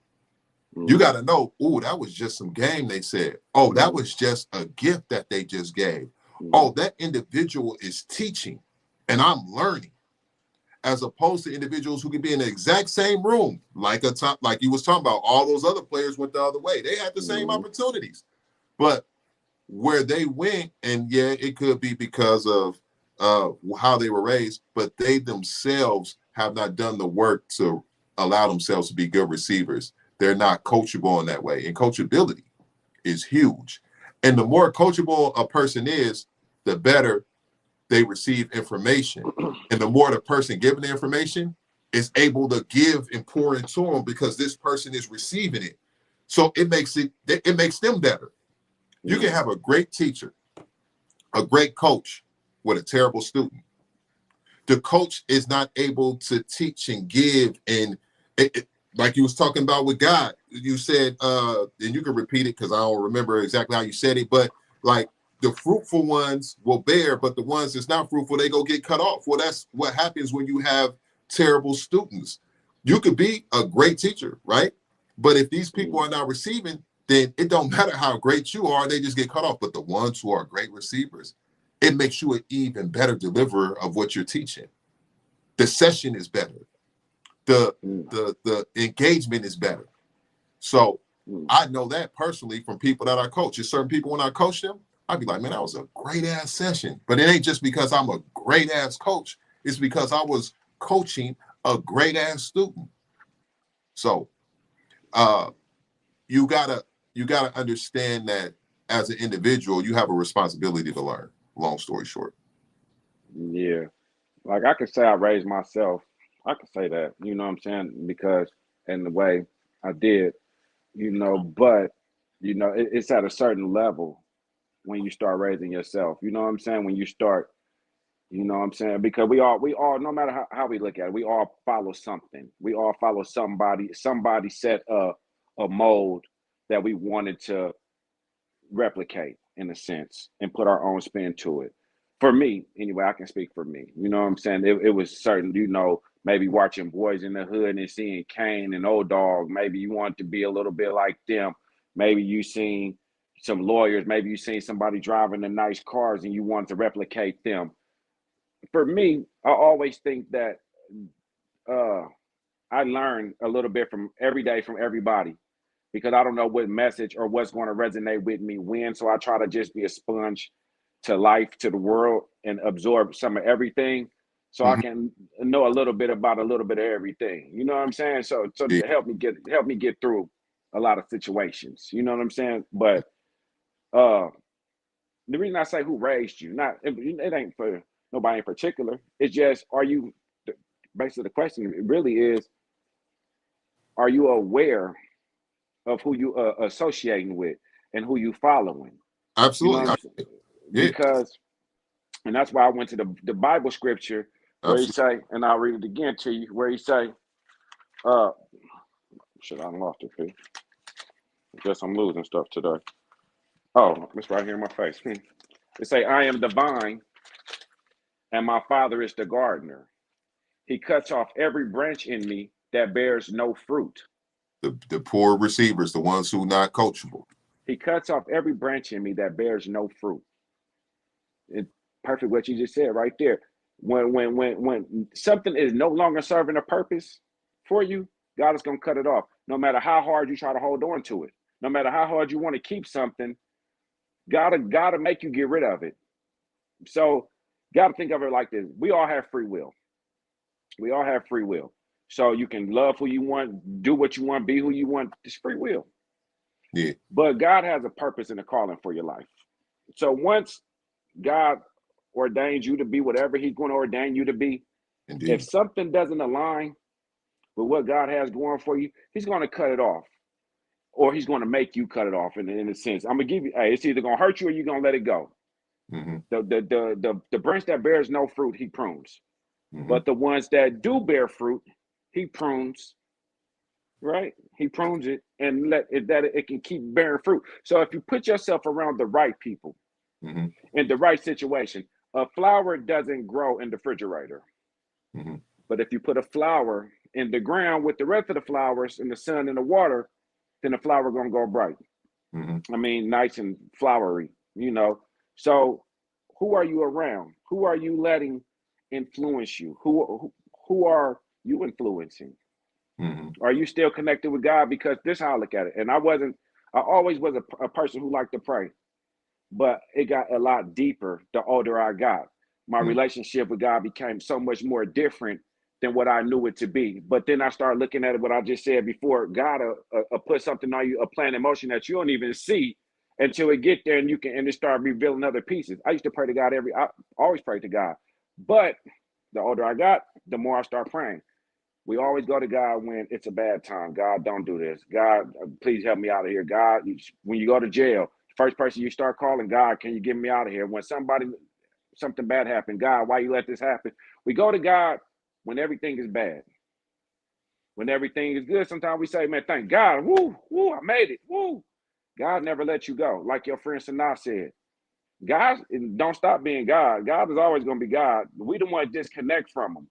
You got to know, oh, that was just some game they said. Oh, that was just a gift that they just gave. Oh, that individual is teaching and I'm learning. As opposed to individuals who can be in the exact same room, like you was talking about, all those other players went the other way. They had the same opportunities. But where they went, and yeah, it could be because of how they were raised, but they themselves have not done the work to allow themselves to be good receivers. They're not coachable in that way. And coachability is huge. And the more coachable a person is, the better they receive information. And the more the person giving the information is able to give and pour into them, because this person is receiving it. So it makes them better. You can have a great teacher, a great coach with a terrible student. The coach is not able to teach and give, and like you was talking about with God, you said, and you can repeat it because I don't remember exactly how you said it, but like, the fruitful ones will bear, but the ones that's not fruitful, they go get cut off. Well, that's what happens when you have terrible students. You could be a great teacher, right? But if these people are not receiving, then it don't matter how great you are, they just get cut off. But the ones who are great receivers, it makes you an even better deliverer of what you're teaching. The session is better. The engagement is better. So I know that personally from people that I coach. There's certain people, when I coach them, I'd be like, man, that was a great ass session. But it ain't just because I'm a great ass coach. It's because I was coaching a great ass student. So you gotta understand that as an individual, you have a responsibility to learn. Long story short. Yeah. Like, I could say I raised myself. I could say that, you know what I'm saying? Because in the way I did, but it's at a certain level when you start raising yourself. You know what I'm saying? When you start, you know what I'm saying? Because we all, no matter how we look at it, we all follow something. We all follow somebody. Somebody set a mold that we wanted to replicate, in a sense, and put our own spin to it. For me, anyway, I can speak for me. You know what I'm saying? It was certain, maybe watching Boys in the Hood and seeing Kane and Old Dog. Maybe you want to be a little bit like them. Maybe you seen some lawyers. Maybe you seen somebody driving the nice cars and you want to replicate them. For me, I always think that I learn a little bit from every day from everybody, because I don't know what message or what's going to resonate with me when. So I try to just be a sponge to life, to the world, and absorb some of everything, so I can know a little bit about a little bit of everything. You know what I'm saying? So Yeah. to help me get through a lot of situations. You know what I'm saying? But the reason I say who raised you, not it ain't for nobody in particular. It's just, are you, basically the question really is, are you aware of who you associating with and who you following? You know what Absolutely. I'm saying? Yeah. Because, and that's why I went to the Bible scripture where he Absolutely. say, and I'll read it again to you, where he say, uh, shit, I lost it, P. I guess I'm losing stuff today. Oh, it's right here in my face. It say, I am the vine, and my Father is the gardener. He cuts off every branch in me that bears no fruit. The poor receivers, the ones who not coachable. He cuts off every branch in me that bears no fruit. It's perfect what you just said right there. When something is no longer serving a purpose for you, God is gonna cut it off. No matter how hard you try to hold on to it, no matter how hard you want to keep something, gotta make you get rid of it. So, gotta think of it like this: we all have free will. We all have free will. So you can love who you want, do what you want, be who you want. It's free will. Yeah. But God has a purpose and a calling for your life. So once God ordains you to be whatever he's going to ordain you to be, if Indeed. something doesn't align with what God has going for you, he's going to cut it off. Or he's going to make you cut it off in a sense. I'm going to give you, hey, it's either going to hurt you or you're going to let it go. Mm-hmm. The branch that bears no fruit, he prunes. Mm-hmm. But the ones that do bear fruit, he prunes, right? He prunes it and let it that it can keep bearing fruit. So if you put yourself around the right people Mm-hmm. in the right situation, a flower doesn't grow in the refrigerator. Mm-hmm. But if you put a flower in the ground with the rest of the flowers in the sun and the water, then the flower gonna go bright. Mm-hmm. I mean, nice and flowery, you know. So who are you around? Who are you letting influence you? Who are you influencing? Mm-hmm. Are you still connected with God? Because this is how I look at it. And I always was a person who liked to pray, but it got a lot deeper the older I got. My Mm-hmm. relationship with God became so much more different than what I knew it to be. But then I started looking at it, what I just said before. God put something on you, a plan in motion that you don't even see until it get there, and it start revealing other pieces. I used to pray to God I always pray to God, but the older I got, the more I start praying. We always go to God when it's a bad time. God, don't do this. God, please help me out of here. God, when you go to jail, first person you start calling, God, can you get me out of here? When something bad happened, God, why you let this happen? We go to God when everything is bad. When everything is good, sometimes we say, man, thank God. Woo, woo, I made it. Woo. God never let you go. Like your friend Sanaa said, God don't stop being God. God is always going to be God. We don't want to disconnect from him.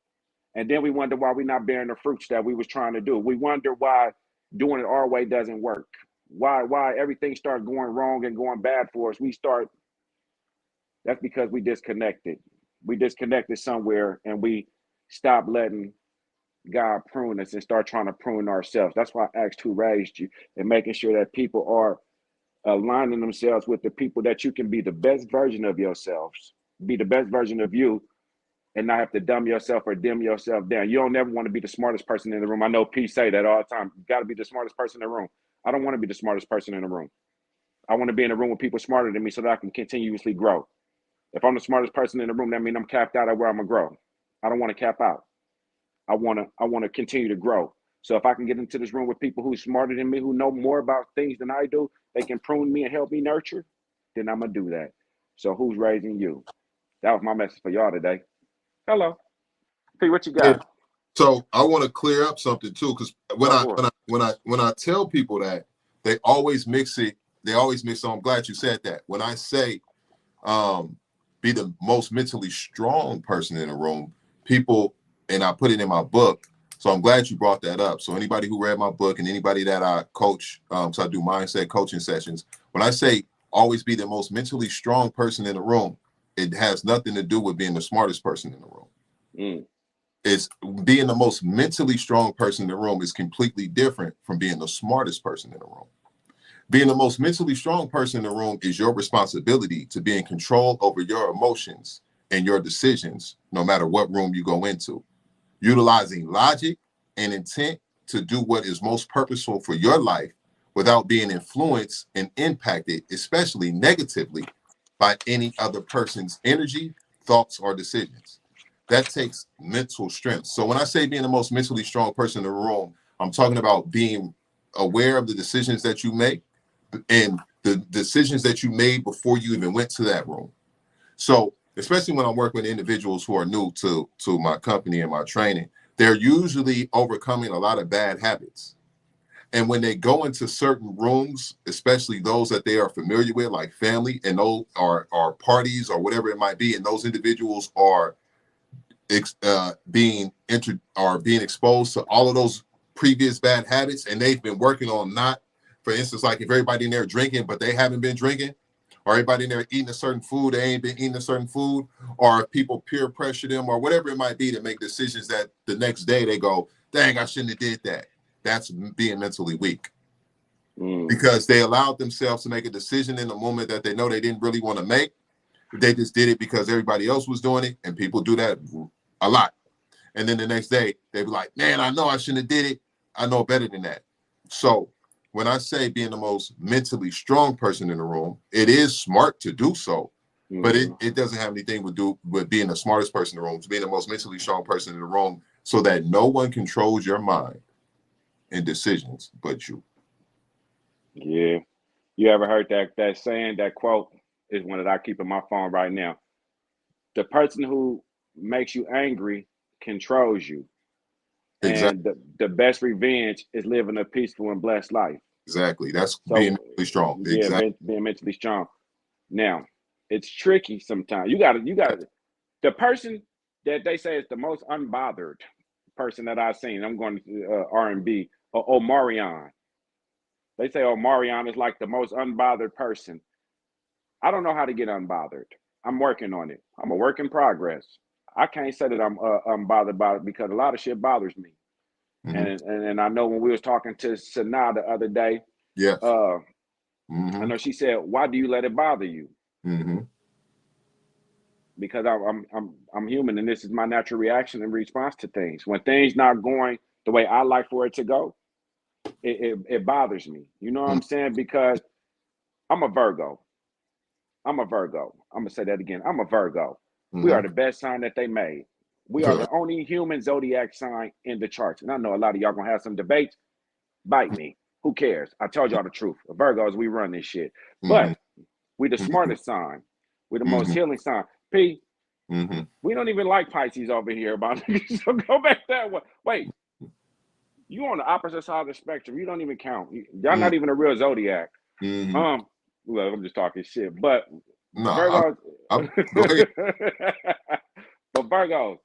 And then we wonder why we're not bearing the fruits that we was trying to do. We wonder why doing it our way doesn't work. Why everything starts going wrong and going bad for us. That's because we disconnected. We disconnected somewhere and we stopped letting God prune us and start trying to prune ourselves. That's why Acts 2 raised you and making sure that people are aligning themselves with the people that you can be the best version of yourselves, be the best version of you, and not have to dumb yourself or dim yourself down. You don't never want to be the smartest person in the room. I know P say that all the time. You got to be the smartest person in the room. I don't want to be the smartest person in the room. I want to be in a room with people smarter than me so that I can continuously grow. If I'm the smartest person in the room, that means I'm capped out at where I'm gonna grow. I don't want to cap out. I want to continue to grow. So if I can get into this room with people who's smarter than me, who know more about things than I do, they can prune me and help me nurture, then I'm gonna do that. So who's raising you? That was my message for y'all today. Hello. P, what you Yeah. got? So I want to clear up something too, because when Go I for when it. I when I when I tell people that, they always mix it. They always mix. So I'm glad you said that. When I say be the most mentally strong person in the room, people, and I put it in my book. So I'm glad you brought that up. So anybody who read my book and anybody that I coach, so I do mindset coaching sessions. When I say always be the most mentally strong person in the room, it has nothing to do with being the smartest person in the room. Mm. It's being the most mentally strong person in the room is completely different from being the smartest person in the room. Being the most mentally strong person in the room is your responsibility to be in control over your emotions and your decisions, no matter what room you go into. Utilizing logic and intent to do what is most purposeful for your life without being influenced and impacted, especially negatively, by any other person's energy, thoughts, or decisions. That takes mental strength. So when I say being the most mentally strong person in the room, I'm talking about being aware of the decisions that you make and the decisions that you made before you even went to that room. So especially when I'm working with individuals who are new to my company and my training, they're usually overcoming a lot of bad habits. And when they go into certain rooms, especially those that they are familiar with, like family and those are parties or whatever it might be, and those individuals are being exposed to all of those previous bad habits, and they've been working on not, for instance, like if everybody in there drinking, but they haven't been drinking, or everybody in there eating a certain food, they ain't been eating a certain food, or if people peer pressure them, or whatever it might be to make decisions that the next day they go, dang, I shouldn't have did that. That's being mentally weak. Because they allowed themselves to make a decision in a moment that they know they didn't really want to make. They just did it because everybody else was doing it, and people do that a lot. And then the next day, they be like, man, I know I shouldn't have did it. I know better than that. So when I say being the most mentally strong person in the room, it is smart to do so, but it doesn't have anything to do with being the smartest person in the room. It's being the most mentally strong person in the room so that no one controls your mind and decisions but you. Yeah. You ever heard that saying, that quote is one that I keep in my phone right now. The person who makes you angry controls you. Exactly. And the best revenge is living a peaceful and blessed life. Exactly. That's So, being mentally strong. yeah, Exactly. being mentally strong. Now, it's tricky sometimes. You got to, the person that they say is the most unbothered person that I've seen, I'm going to R&B, Omarion. They say Omarion is like the most unbothered person. I don't know how to get unbothered. I'm working on it. I'm a work in progress. I can't say that I'm bothered by it because a lot of shit bothers me. And I know when we was talking to Sanaa the other day, yes. I know she said, "Why do you let it bother you?" Because I'm human, and this is my natural reaction and response to things. When things not going the way I like for it to go, it bothers me. You know what I'm saying? Because I'm a Virgo. I'm gonna say that again. I'm a Virgo. We are the best sign that they made. We are the only human zodiac sign in the charts. And I know a lot of y'all gonna have some debates. Bite me. Who cares? I told y'all the truth. Virgos, we run this shit. But we the smartest sign. We the most healing sign. P, we don't even like Pisces over here, about so go back that way. Wait, you on the opposite side of the spectrum. You don't even count. Y'all not even a real zodiac. Well, I'm just talking shit. But Virgos, go ahead. but Virgos,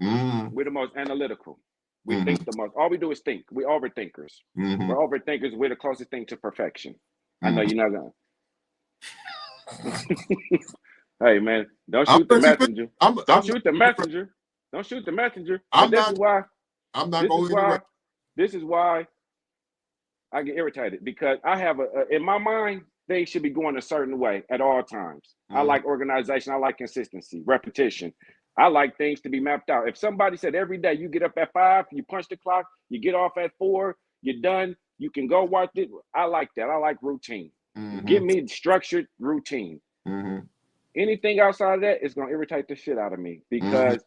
we're the most analytical. We think the most. All we do is think. We overthinkers. We're overthinkers. We're the closest thing to perfection. I know you're not gonna. Hey man, don't shoot the messenger. Don't shoot the messenger. Don't shoot the messenger. This is why. I'm not going to. This is why I get irritated, because I have in my mind, things should be going a certain way at all times. I like organization. I like consistency, repetition. I like things to be mapped out. If somebody said every day you get up at 5, you punch the clock, you get off at 4, you're done, you can go watch it. I like that. I like routine. Give me structured routine. Anything outside of that is going to irritate the shit out of me, because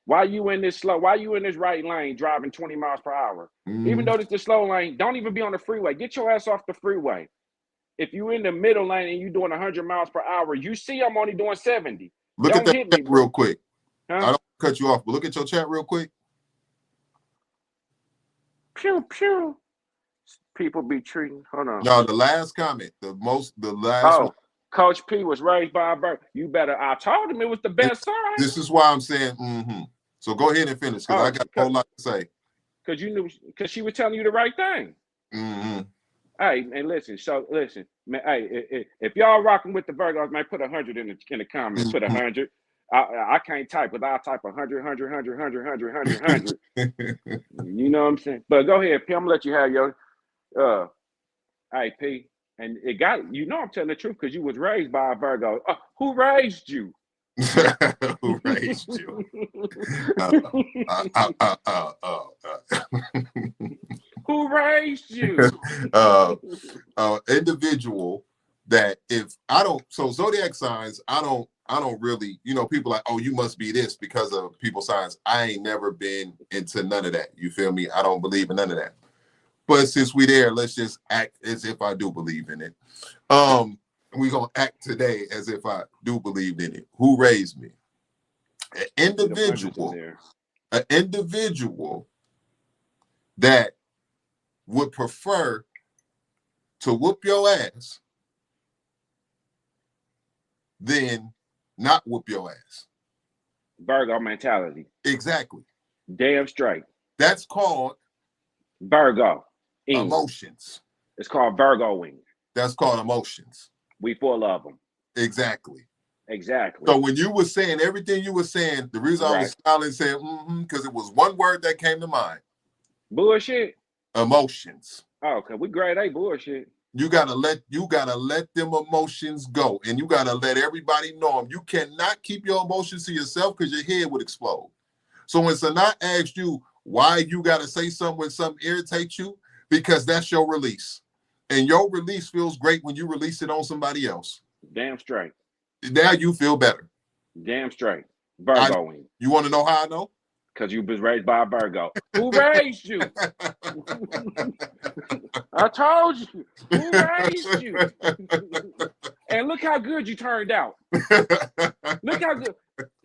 why you in this slow? Why you in this right lane driving 20 miles per hour? Even though it's the slow lane, don't even be on the freeway. Get your ass off the freeway. If you in the middle lane and you doing 100 miles per hour, you see I'm only doing 70. Look don't at that hit me, real quick. Huh? I don't cut you off, but look at your chat real quick. Pew pew. People be treating. Hold on. No, the last comment, the last one. Coach P was raised by a bird. You better. I told him it was the best sign. This is why I'm saying So go ahead and finish, because I got a whole lot to say. Because you knew, because she was telling you the right thing. Hey, and listen, man, hey, if y'all rocking with the Virgos, man, put 100 in the comments. Put 100. I can't type, but I'll type 100, 100, 100, 100, 100, 100, 100. You know what I'm saying? But go ahead, P. I'm gonna let you have your hey, P. And it got, I'm telling the truth, because you was raised by a Virgo. Who raised you? Who raised you? Who raised you? Individual that if I don't, so zodiac signs, I don't really, people like, oh, you must be this because of people signs. I ain't never been into none of that. You feel me? I don't believe in none of that. But since we there, let's just act as if I do believe in it. We're going to act today as if I do believe in it. Who raised me? An individual that would prefer to whoop your ass than not whoop your ass. Virgo mentality. Exactly. Damn straight. That's called Virgo. Emotions. It's called Virgoing. That's called emotions. We full of them. Exactly. Exactly. So when you were saying everything you were saying, the reason I was smiling saying because it was one word that came to mind. Bullshit. Emotions. Oh, okay. We grade A bullshit. You gotta let them emotions go, and you gotta let everybody know them. You cannot keep your emotions to yourself because your head would explode. So when Sanaa asked you why you gotta say something when something irritates you, because that's your release. And your release feels great when you release it on somebody else. Damn straight. Now you feel better. Damn straight. Virgoing. You want to know how I know? Because you was raised by a Virgo. Who raised you? I told you. Who raised you? And look how good you turned out. Look how good.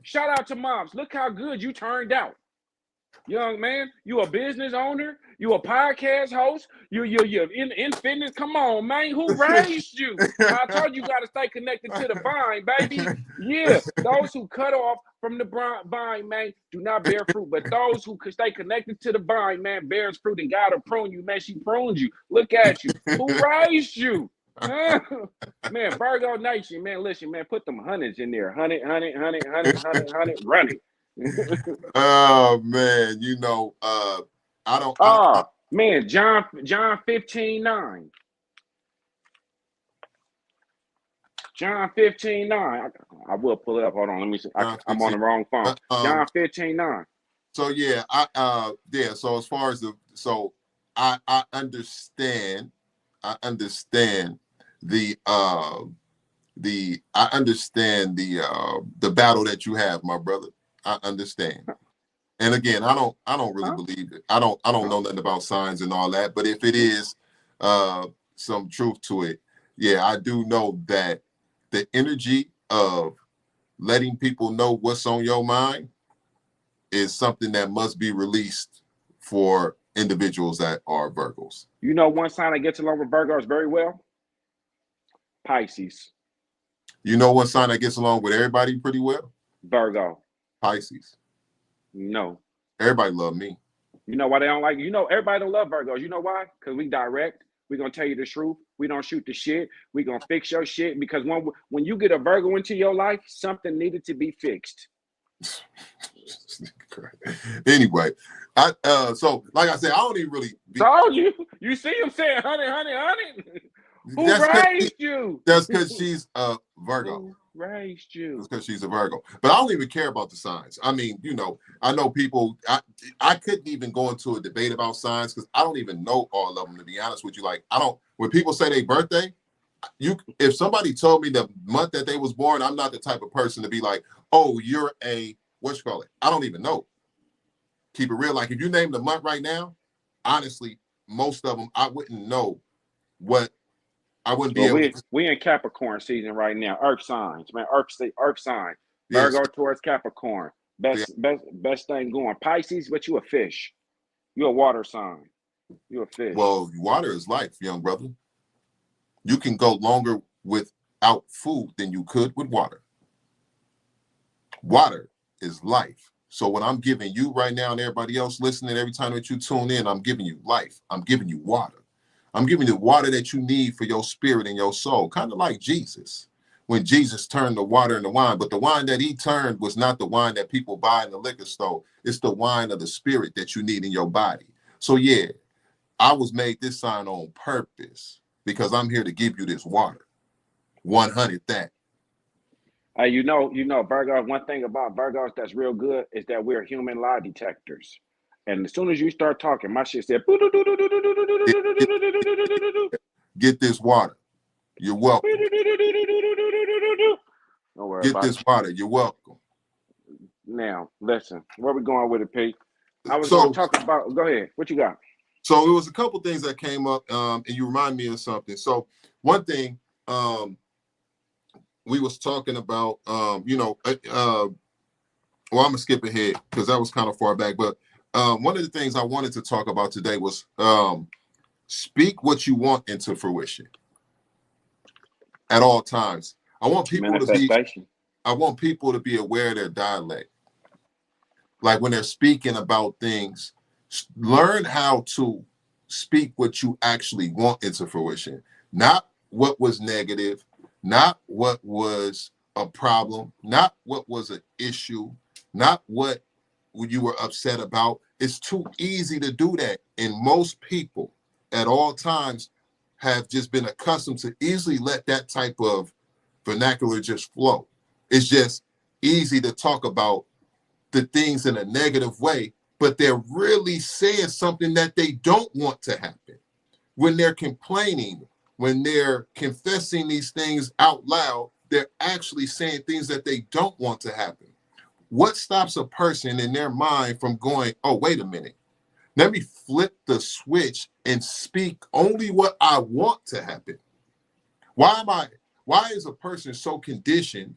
Shout out to moms. Look how good you turned out. Young man, you a business owner, you a podcast host, you're in fitness. Come on, man. Who raised you? I told you gotta stay connected to the vine, baby. Yeah, those who cut off from the vine, man, do not bear fruit. But those who stay connected to the vine, man, bears fruit, and God will prune you, man. She pruned you. Look at you. Who raised you? Man, Virgo Nation, man, listen, man, put them hundreds in there. 100, 100, 100, 100, 100, 100, running. Oh man, you know, I don't. Man, John 15:9. John 15:9. I will pull it up. Hold on, let me see. I'm on the wrong phone. John 15:9. So yeah, So as far as I understand. I understand the battle that you have, my brother. I understand. And again, I don't really believe it. I don't know nothing about signs and all that. But if it is some truth to it, yeah, I do know that the energy of letting people know what's on your mind is something that must be released for individuals that are Virgos. You know one sign that gets along with Virgos very well? Pisces. You know one sign that gets along with everybody pretty well? Virgo. Pisces. No. Everybody love me. You know why they don't like you? You know everybody don't love Virgos. You know why? Because we direct. We're going to tell you the truth. We don't shoot the shit. We're going to fix your shit. Because when you get a Virgo into your life, something needed to be fixed. Anyway, so like I said, I don't even really. Told you. You see him saying, honey. Who raised you? That's because she's a Virgo. Who raised you? That's because she's a Virgo. But I don't even care about the signs. I mean, you know, I know people. I couldn't even go into a debate about signs because I don't even know all of them. To be honest with you, like I don't. When people say their birthday, if somebody told me the month that they was born, I'm not the type of person to be like, oh, you're a what you call it. I don't even know. Keep it real. Like if you name the month right now, honestly, most of them I wouldn't know what. I wouldn't be able to. We in Capricorn season right now. Earth signs, man. Earth sign. Virgo towards Capricorn. Best thing going. Pisces, but you a fish. You a water sign. You a fish. Well, water is life, young brother. You can go longer without food than you could with water. Water is life. So what I'm giving you right now and everybody else listening, every time that you tune in, I'm giving you life. I'm giving you water. I'm giving you the water that you need for your spirit and your soul, kind of like Jesus. When Jesus turned the water into wine, but the wine that he turned was not the wine that people buy in the liquor store. It's the wine of the spirit that you need in your body. So yeah, I was made this sign on purpose because I'm here to give you this water. 100 that. You know, Virgos, one thing about Virgos that's real good is that we're human lie detectors. And as soon as you start talking, my shit said, get this water. You're welcome. Don't worry get about this it. water. You're welcome. Now, listen, where we going with it, Pete? I was going to talk about, go ahead. What you got? So it was a couple things that came up, and you remind me of something. So one thing we was talking about, well, I'm going to skip ahead because that was kind of far back, but one of the things I wanted to talk about today was speak what you want into fruition at all times. I want people to be aware of their dialect. Like when they're speaking about things, learn how to speak what you actually want into fruition, not what was negative, not what was a problem, not what was an issue, not what you were upset about. It's too easy to do that. And most people at all times have just been accustomed to easily let that type of vernacular just flow. It's just easy to talk about the things in a negative way, but they're really saying something that they don't want to happen. When they're complaining when they're confessing these things out loud, they're actually saying things that they don't want to happen. What stops a person in their mind from going, oh, wait a minute, let me flip the switch and speak only what I want to happen? Why is a person so conditioned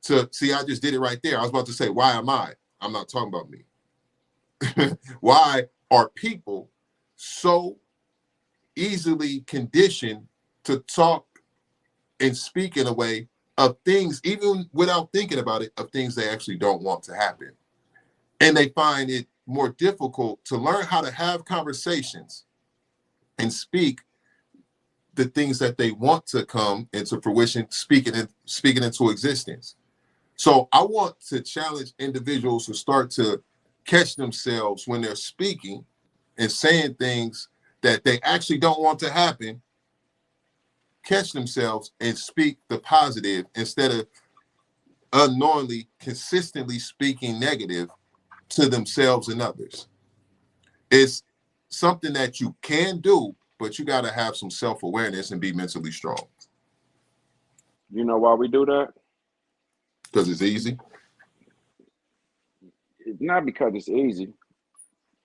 to see? I just did it right there. I was about to say, why am I? I'm not talking about me. Why are people so easily conditioned to talk and speak in a way of things, even without thinking about it, of things they actually don't want to happen? And they find it more difficult to learn how to have conversations and speak the things that they want to come into fruition, speaking into existence. So I want to challenge individuals to start to catch themselves when they're speaking and saying things that they actually don't want to happen. Catch themselves and speak the positive instead of unknowingly, consistently speaking negative to themselves and others. It's something that you can do, but you got to have some self-awareness and be mentally strong. You know why we do that? Because it's easy. It's not because it's easy.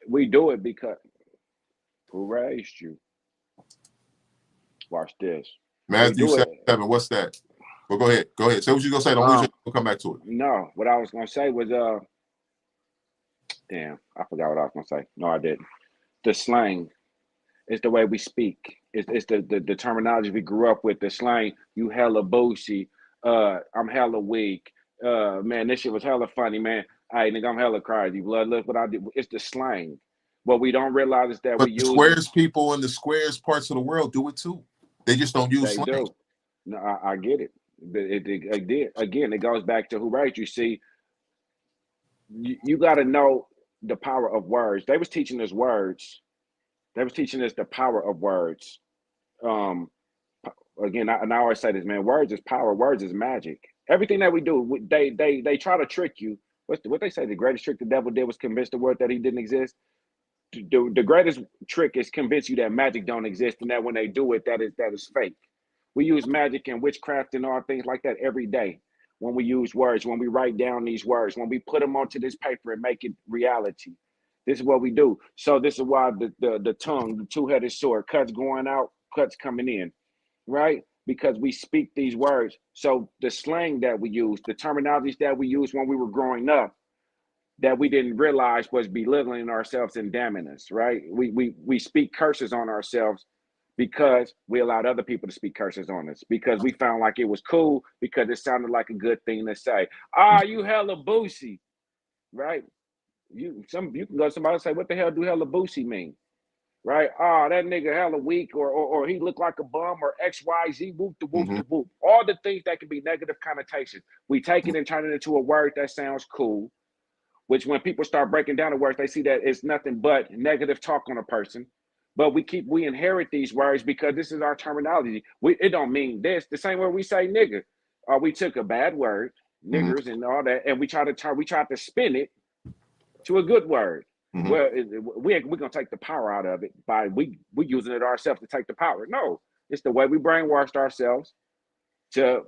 We do it because who raised you? Watch this. Matthew We do it. 7, what's that? Well, go ahead. Go ahead. Say what you're going to say. Don't lose it. We'll come back to it. No, what I was going to say was, damn, I forgot what I was going to say. No, I didn't. The slang is the way we speak. It's the terminology we grew up with. The slang, you hella boosie, I'm hella weak. Man, this shit was hella funny, man. Hey, nigga, I'm hella crazy. Blood, look what I did. It's the slang. What we don't realize is that But we the use squares people in the squares parts of the world do it too. They just don't use They slang. do. No, I get it. But again, it goes back to who raised you. See, you got to know the power of words. They was teaching us words. They was teaching us the power of words. Um, Again, I always say this, man. Words is power. Words is magic. Everything that we do, they try to trick you. What they say? The greatest trick the devil did was convince the world that he didn't exist. The greatest trick is convince you that magic don't exist, and that when they do it, that is fake. We use magic and witchcraft and all things like that every day. When we use words, when we write down these words, when we put them onto this paper and make it reality. This is what we do. So this is why the tongue, the two-headed sword, cuts going out, cuts coming in, right? Because we speak these words. So the slang that we use, the terminologies that we use when we were growing up, that we didn't realize was belittling ourselves and damning us, right? We speak curses on ourselves because we allowed other people to speak curses on us, because we found like it was cool, because it sounded like a good thing to say. Ah, you hella boosie, right? You can go to somebody and say, what the hell do hella boosie mean? Right? Ah, that nigga hella weak, or he looked like a bum, or XYZ, whoop the whoop the whoop. All the things that can be negative connotations. We take it and turn it into a word that sounds cool, which when people start breaking down the words, they see that it's nothing but negative talk on a person. But we inherit these words because this is our terminology. It don't mean this. The same way we say nigga, or we took a bad word, niggers and all that, and we tried to spin it to a good word. Well, we're gonna take the power out of it by we using it ourselves to take the power. No, it's the way we brainwashed ourselves to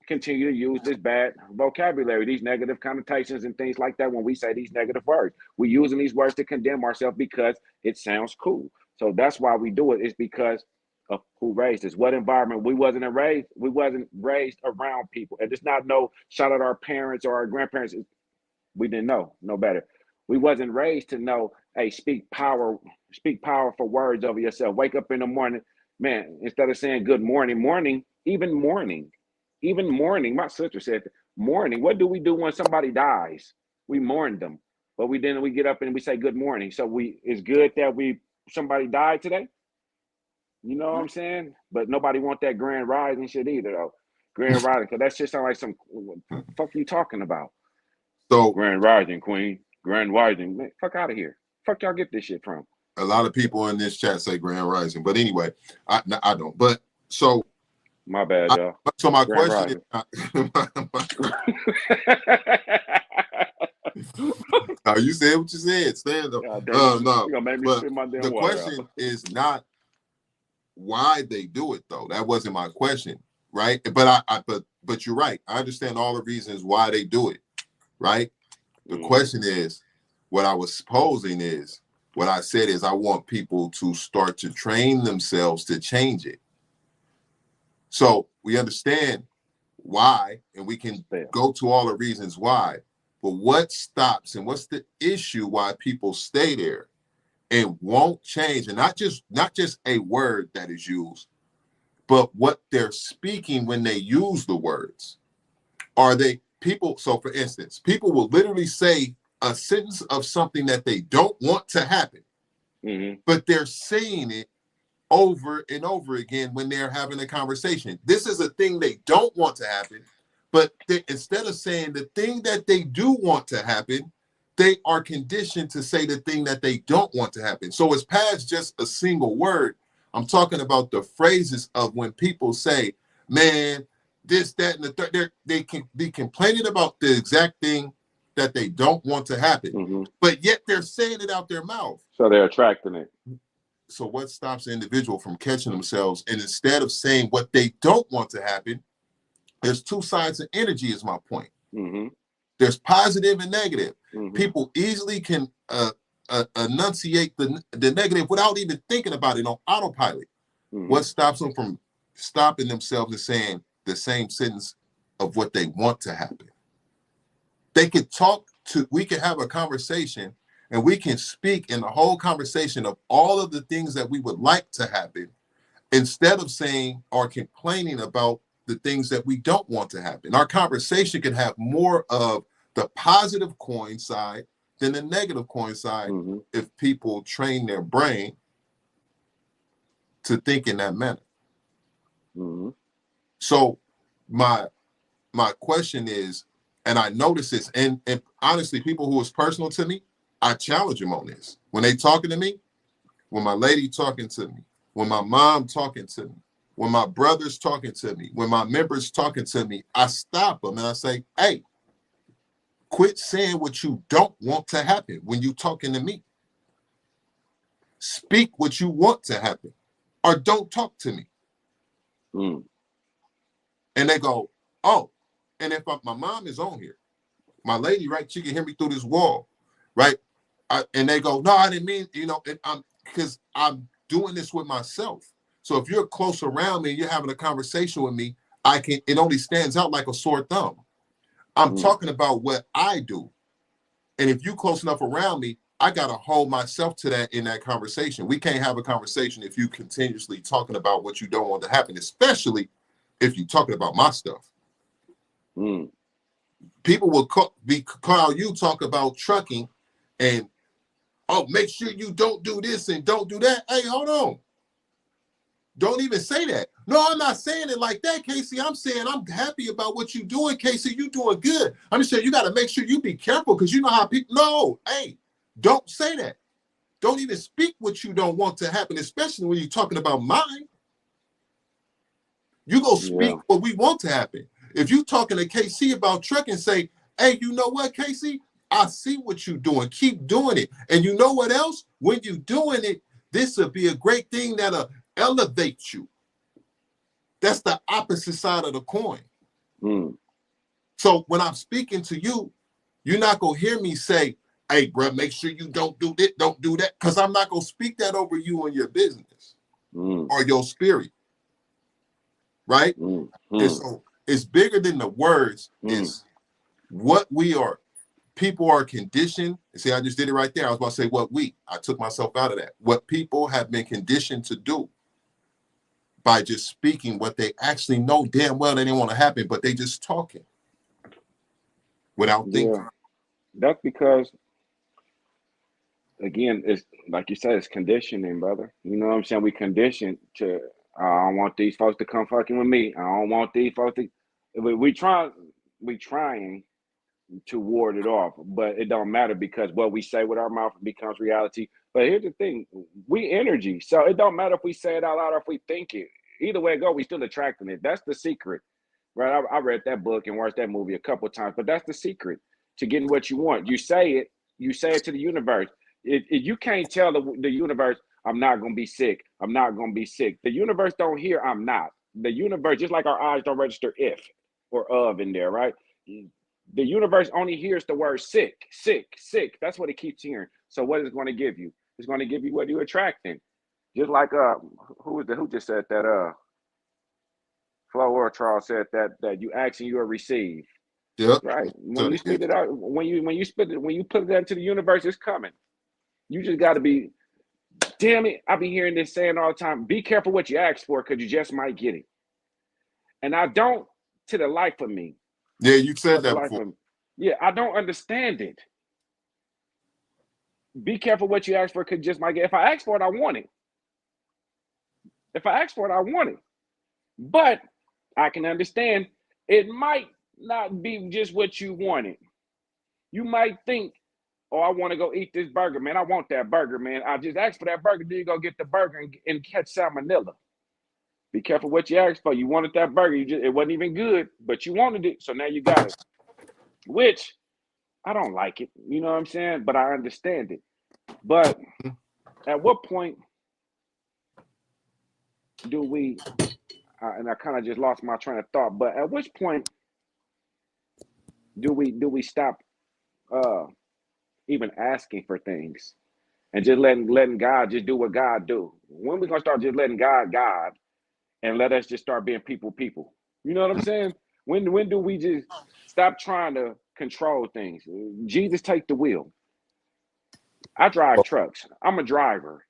continue to use this bad vocabulary, these negative connotations and things like that. When we say these negative words, we're using these words to condemn ourselves because it sounds cool. So that's why we do it. It's because of who raised us, what environment. We wasn't raised around people. And it's not no shout out our parents or our grandparents. We didn't know no better. We wasn't raised to know, hey, speak powerful words over yourself. Wake up in the morning, man, instead of saying good morning, even mourning. My sister said, mourning. What do we do when somebody dies? We mourn them. But we get up and we say good morning. So it's good that somebody died today. You know what I'm saying? But nobody want that grand rising shit either, though. Grand rising, because that shit sound like some fuck you talking about. So grand rising, queen. Grand rising. Man, fuck out of here. Fuck y'all get this shit from? A lot of people in this chat say grand rising. But anyway, I don't. But so my bad, y'all. So my grand question is you said what you said. Stand up. No. But the question is not why they do it though. That wasn't my question, right? But you're right. I understand all the reasons why they do it, right? The question is, what I was posing is, what I said is, I want people to start to train themselves to change it. So we understand why, and we can go to all the reasons why. But what stops and what's the issue why people stay there and won't change? And not just a word that is used, but what they're speaking when they use the words. Are they people? So for instance, people will literally say a sentence of something that they don't want to happen, but they're saying it over and over again when they're having a conversation. This is a thing they don't want to happen, but instead of saying the thing that they do want to happen, they are conditioned to say the thing that they don't want to happen. So it's past just a single word. I'm talking about the phrases of when people say, man, this, that, and the third. They can be complaining about the exact thing that they don't want to happen, but yet they're saying it out their mouth. So they're attracting it. So what stops an individual from catching themselves? And instead of saying what they don't want to happen, there's two sides of energy is my point. There's positive and negative. People easily can enunciate the negative without even thinking about it on autopilot. What stops them from stopping themselves and saying the same sentence of what they want to happen? They could we could have a conversation and we can speak in the whole conversation of all of the things that we would like to happen, instead of saying or complaining about the things that we don't want to happen. Our conversation can have more of the positive coin side than the negative coin side if people train their brain to think in that manner. So my question is, and I notice this, and honestly, people who is personal to me, I challenge them on this. When they talking to me, when my lady talking to me, when my mom talking to me, when my brother's talking to me, when my members talking to me, I stop them and I say, hey, quit saying what you don't want to happen when you talking to me. Speak what you want to happen, or don't talk to me. And they go, oh, and if my mom is on here, my lady, right, she can hear me through this wall, right? And they go, no, I didn't mean, because I'm doing this with myself. So if you're close around me and you're having a conversation with me, it only stands out like a sore thumb. I'm talking about what I do. And if you're close enough around me, I got to hold myself to that in that conversation. We can't have a conversation if you continuously talking about what you don't want to happen, especially if you're talking about my stuff. People will call you talk about trucking and, oh, make sure you don't do this and don't do that. Hey, hold on. Don't even say that. No, I'm not saying it like that, Casey. I'm saying I'm happy about what you're doing, Casey. You're doing good. I'm just saying you got to make sure you be careful because you know how people. No, hey, don't say that. Don't even speak what you don't want to happen, especially when you're talking about mine. You go speak what we want to happen. If you're talking to KC about trucking, say, hey, you know what, Casey? I see what you're doing. Keep doing it. And you know what else? When you're doing it, this will be a great thing that'll elevate you. That's the opposite side of the coin. So when I'm speaking to you, you're not going to hear me say, hey, bro, make sure you don't do this, don't do that. Because I'm not going to speak that over you and your business or your spirit. Right? And so it's bigger than the words. It's what we are. People are conditioned. See, I just did it right there. I was about to say I took myself out of that. What people have been conditioned to do by just speaking what they actually know damn well they didn't want to happen, but they just talking without thinking. That's because, again, it's like you said, it's conditioning, brother. You know what I'm saying? We conditioned to, I don't want these folks to come fucking with me. I don't want these folks to. We trying to ward it off, but it don't matter because what we say with our mouth becomes reality. But here's the thing: we energy, so it don't matter if we say it out loud or if we think it. Either way it go, we still attracting it. That's the secret, right? I read that book and watched that movie a couple of times, but that's the secret to getting what you want. You say it to the universe. You can't tell the universe, I'm not going to be sick. I'm not going to be sick. The universe don't hear I'm not. The universe, just like our eyes don't register if or of in there, right? The universe only hears the word sick, sick, sick. That's what it keeps hearing. So what is it going to give you? It's going to give you what you're attracting. Just like who just said that Flo or Charles said that you ask and you will receive. Yep. Right. When you spit it out, when you spit it, when you put it into the universe, it's coming. You just got to be, damn it. I be hearing this saying all the time. Be careful what you ask for, because you just might get it. And I don't, to the life of me. Yeah, you said that before. Yeah, I don't understand it. Be careful what you ask for, because you just might get. If I ask for it, I want it. If I ask for it, I want it. But I can understand it might not be just what you wanted. You might think, oh, I want to go eat this burger, man. I want that burger, man. I just asked for that burger. Then you go get the burger and catch salmonella. Be careful what you asked for. You wanted that burger. It wasn't even good, but you wanted it. So now you got it. Which I don't like it. You know what I'm saying? But I understand it. But at what point do we, and I kind of just lost my train of thought, but at which point do we stop even asking for things and just letting God just do what God do? When we gonna start just letting God and let us just start being people? You know what I'm saying? When do we just stop trying to control things? Jesus, take the wheel. I drive trucks. I'm a driver.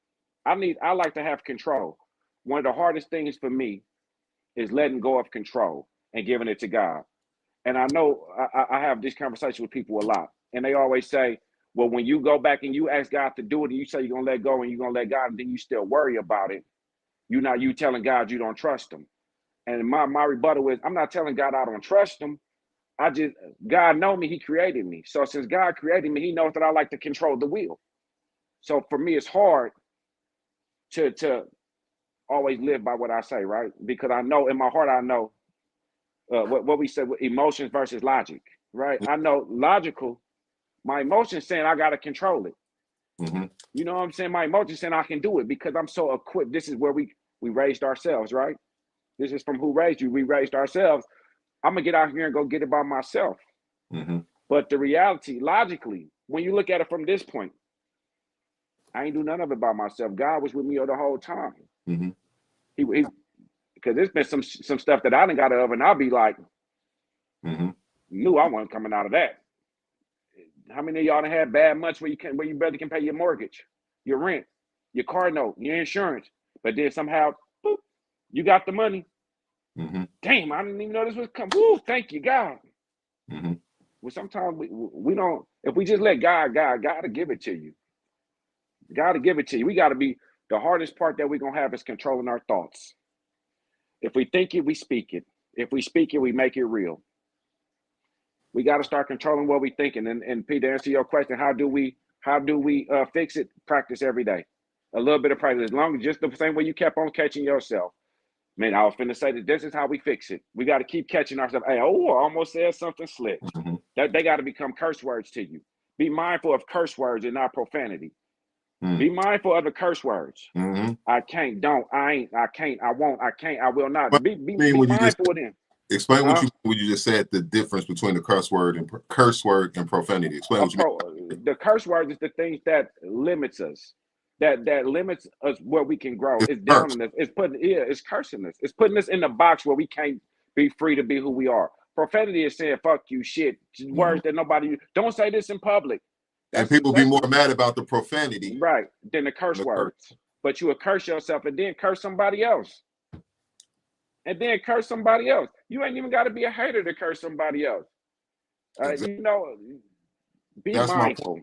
I like to have control. One of the hardest things for me is letting go of control and giving it to God. And I know I have this conversation with people a lot, and they always say, well, when you go back and you ask God to do it, and you say you're gonna let go and you're gonna let God, and then you still worry about it, you telling God you don't trust him. And my rebuttal is, I'm not telling God I don't trust him. God know me, he created me. So since God created me, he knows that I like to control the wheel. So for me, it's hard to always live by what I say, right? Because I know in my heart, I know what we said with emotions versus logic, right? I know logical, my emotions saying I got to control it. Mm-hmm. You know what I'm saying? My emotions saying I can do it because I'm so equipped. This is where we raised ourselves, right? This is from who raised you. We raised ourselves. I'm going to get out here and go get it by myself. Mm-hmm. But the reality, logically, when you look at it from this point, I ain't do none of it by myself. God was with me the whole time. Mm-hmm. He because there's been some stuff that I done got out of, and I'll be like, knew I wasn't coming out of that. How many of y'all done had bad months where you barely can pay your mortgage, your rent, your car note, your insurance, but then somehow, boop, you got the money. Mm-hmm. Damn, I didn't even know this was coming. Woo, thank you, God. Mm-hmm. Well, sometimes we don't. If we just let God to give it to you. God to give it to you. We got to be, the hardest part that we're going to have is controlling our thoughts. If we think it, we speak it. If we speak it, we make it real. We got to start controlling what we're thinking. And Pete, to answer your question, how do we fix it? Practice every day. A little bit of practice. As long as just the same way you kept on catching yourself. Man, I was finna say that this is how we fix it. We got to keep catching ourselves. Hey, I almost said something slick. Mm-hmm. That they got to become curse words to you. Be mindful of curse words and not profanity. Mm-hmm. Be mindful of the curse words. Mm-hmm. I can't, don't, I ain't, I can't, I won't, I can't, I will not. Be mindful of them. Explain what you just said, the difference between the curse word and profanity. Explain what you mean. The curse word is the things that limits us. That limits us where we can grow. It's down on us. It's cursing us. It's putting us in the box where we can't be free to be who we are. Profanity is saying fuck you, shit, words that nobody, don't say this in public. And people be more mad about the profanity, right, than the curse words. But you will curse yourself and then curse somebody else. And then curse somebody else. You ain't even got to be a hater to curse somebody else. Exactly. You know, be That's mindful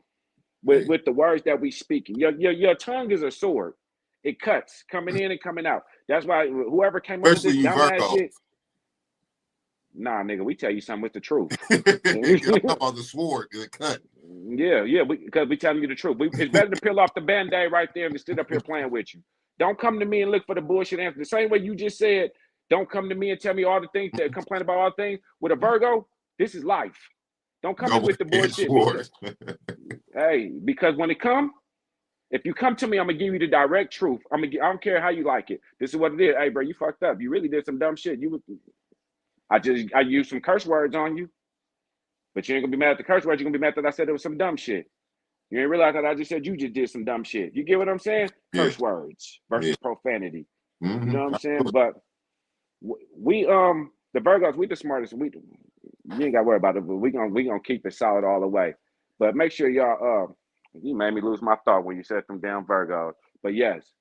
with the words that we speak. Your tongue is a sword. It cuts coming in and coming out. That's why whoever came up with this dumbass shit. Nah, nigga, we tell you something with the truth. About the sword, it cut. Yeah, because we telling you the truth. It's better to peel off the band-aid right there than to sit up here playing with you. Don't come to me and look for the bullshit answer. The same way you just said, don't come to me and tell me all the things that complain about all things. With a Virgo, this is life. Don't come in with the bullshit. Because when it come, If you come to me, I'm gonna give you the direct truth. I don't care how you like it. This is what it is. Hey, bro, you fucked up. You really did some dumb shit. I used some curse words on you, but you ain't gonna be mad at the curse words. You're gonna be mad that I said it was some dumb shit. You ain't realize that I just said you just did some dumb shit. You get what I'm saying? Yeah. Curse words versus profanity. Mm-hmm. You know what I'm saying? But we the Virgos, we the smartest. You ain't got to worry about it. But we gonna keep it solid all the way. But make sure y'all you made me lose my thought when you said them damn Virgos. But yes,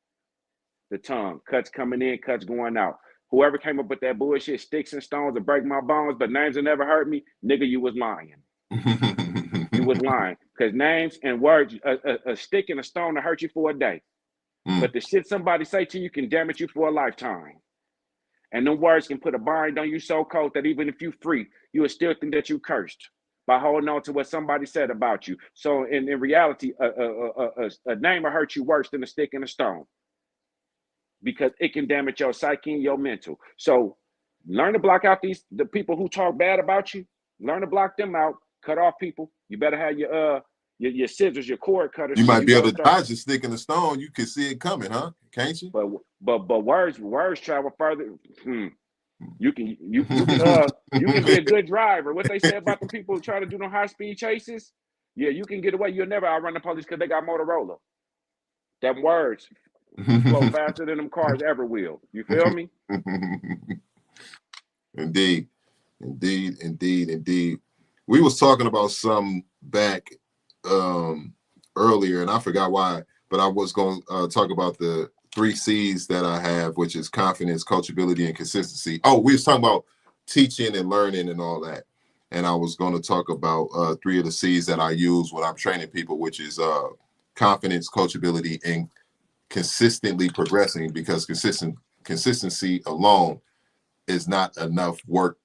the tongue, cuts coming in, cuts going out. Whoever came up with that bullshit, sticks and stones to break my bones, but names will never hurt me, nigga, you was lying. You was lying. Because names and words, a stick and a stone to hurt you for a day. But the shit somebody say to you can damage you for a lifetime. And them words can put a bind on you so cold that even if you free, you will still think that you cursed by holding on to what somebody said about you. So in reality, a name will hurt you worse than a stick and a stone, because it can damage your psyche and your mental. So learn to block out the people who talk bad about you. Learn to block them out. Cut off people. You better have your scissors, your cord cutters. You might be able to dodge a stick and a stone. You can see it coming, huh? Can't you? But words travel further. You can be a good driver. What they say about the people who try to do no high speed chases? Yeah, you can get away. You'll never outrun the police because they got Motorola. Them words flow faster than them cars ever will. You feel me? Indeed. We was talking about some back earlier, and I forgot why, but I was going to talk about the 3 C's that I have, which is confidence, coachability, and consistency. Oh, we was talking about teaching and learning and all that. And I was going to talk about 3 of the C's that I use when I'm training people, which is confidence, coachability, and consistently progressing, because consistency alone is not enough work.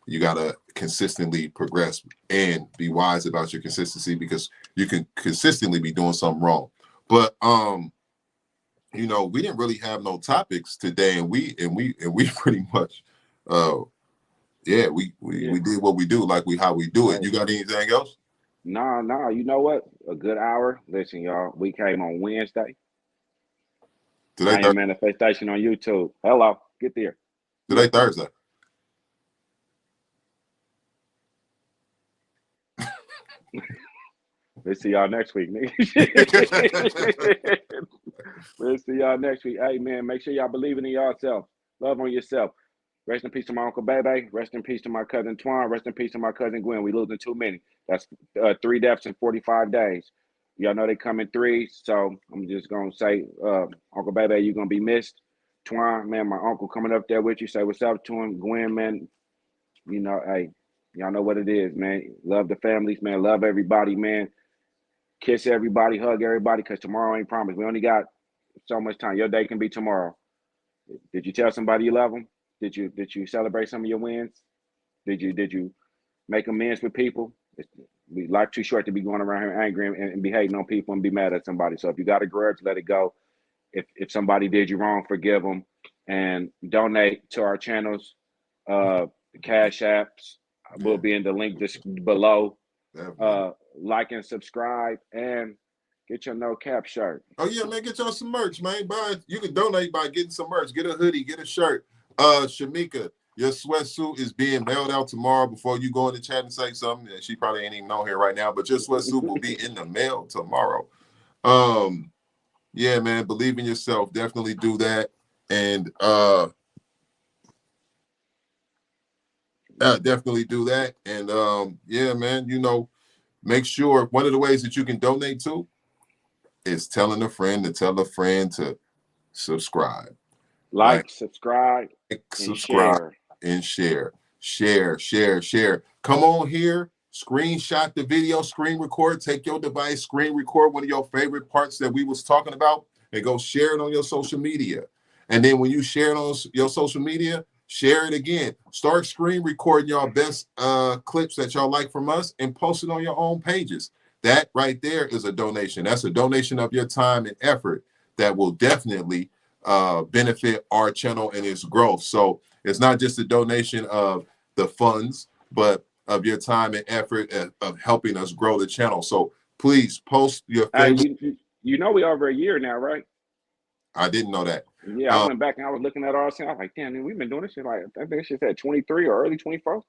You got to consistently progress and be wise about your consistency, because you can consistently be doing something wrong. But we didn't really have no topics today, and we pretty much we did what we do, how we do it. You got anything else? No, you know what? A good hour. Listen, y'all, we came on Wednesday. Today, I am Manifestation on YouTube. Hello, get there. Today, Thursday. Let's see y'all next week, nigga. Let's see y'all next week. Hey, man, make sure y'all believing in yourself. Love on yourself. Rest in peace to my Uncle Bebe. Rest in peace to my cousin Twan. Rest in peace to my cousin Gwen. We losing too many. That's 3 deaths in 45 days. Y'all know they come in 3s, so I'm just going to say, Uncle Bebe, you're going to be missed. Twan, man, my uncle coming up there with you. Say what's up to him. Gwen, man, hey, y'all know what it is, man. Love the families, man. Love everybody, man. Kiss everybody, hug everybody, because tomorrow ain't promised. We only got so much time. Your day can be tomorrow. Did you tell somebody you love them? Did you celebrate some of your wins? Did you make amends with people? Life too short to be going around here angry and be hating on people and be mad at somebody. So if you got a grudge, let it go. If somebody did you wrong, forgive them, and donate to our channels. The Cash Apps will be in the link just below. Like and subscribe, and get your No Cap shirt. Oh yeah, man, get y'all some merch, man. You can donate by getting some merch. Get a hoodie, get a shirt. Shamika, your sweatsuit is being mailed out tomorrow. Before you go in the chat and say something, she probably ain't even on here right now, but your sweatsuit will be in the mail tomorrow. Yeah, man, believe in yourself. Definitely do that. And definitely do that. And yeah, man, make sure one of the ways that you can donate to is telling a friend to tell a friend to subscribe. Like, subscribe, and share. Share. Come on here, screenshot the video, screen record, take your device, screen record one of your favorite parts that we was talking about, and go share it on your social media. And then when you share it on your social media, share it again. Start screen recording your best clips that y'all like from us and post it on your own pages. That right there is a donation. That's a donation of your time and effort that will definitely benefit our channel and its growth. So it's not just a donation of the funds, but of your time and effort of helping us grow the channel. So please post your favorite. You know, we over a year now, right? I didn't know that. Yeah, I went back and I was looking at our scene. I was like, damn, man, we've been doing this shit like I think shit said 23 or early 24.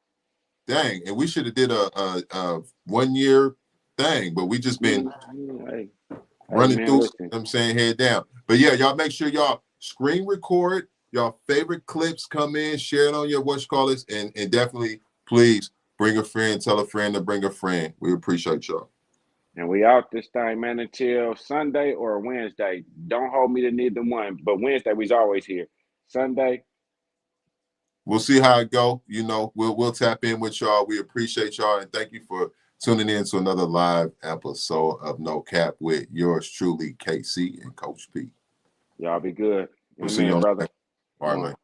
Dang, and we should have did a 1 year thing, but we just been Hey, running man, through. listen. You know what I'm saying, head down. But yeah, y'all make sure y'all screen record y'all favorite clips, come in, share it on your and definitely please bring a friend, tell a friend to bring a friend. We appreciate y'all. And we out this time, man, until Sunday or Wednesday. Don't hold me to neither one, but Wednesday we's always here. Sunday, we'll see how it go. You know, we'll tap in with y'all. We appreciate y'all, and thank you for tuning in to another live episode of No Cap with yours truly, KC and Coach P. Y'all be good. We'll see you on brother. All right, man.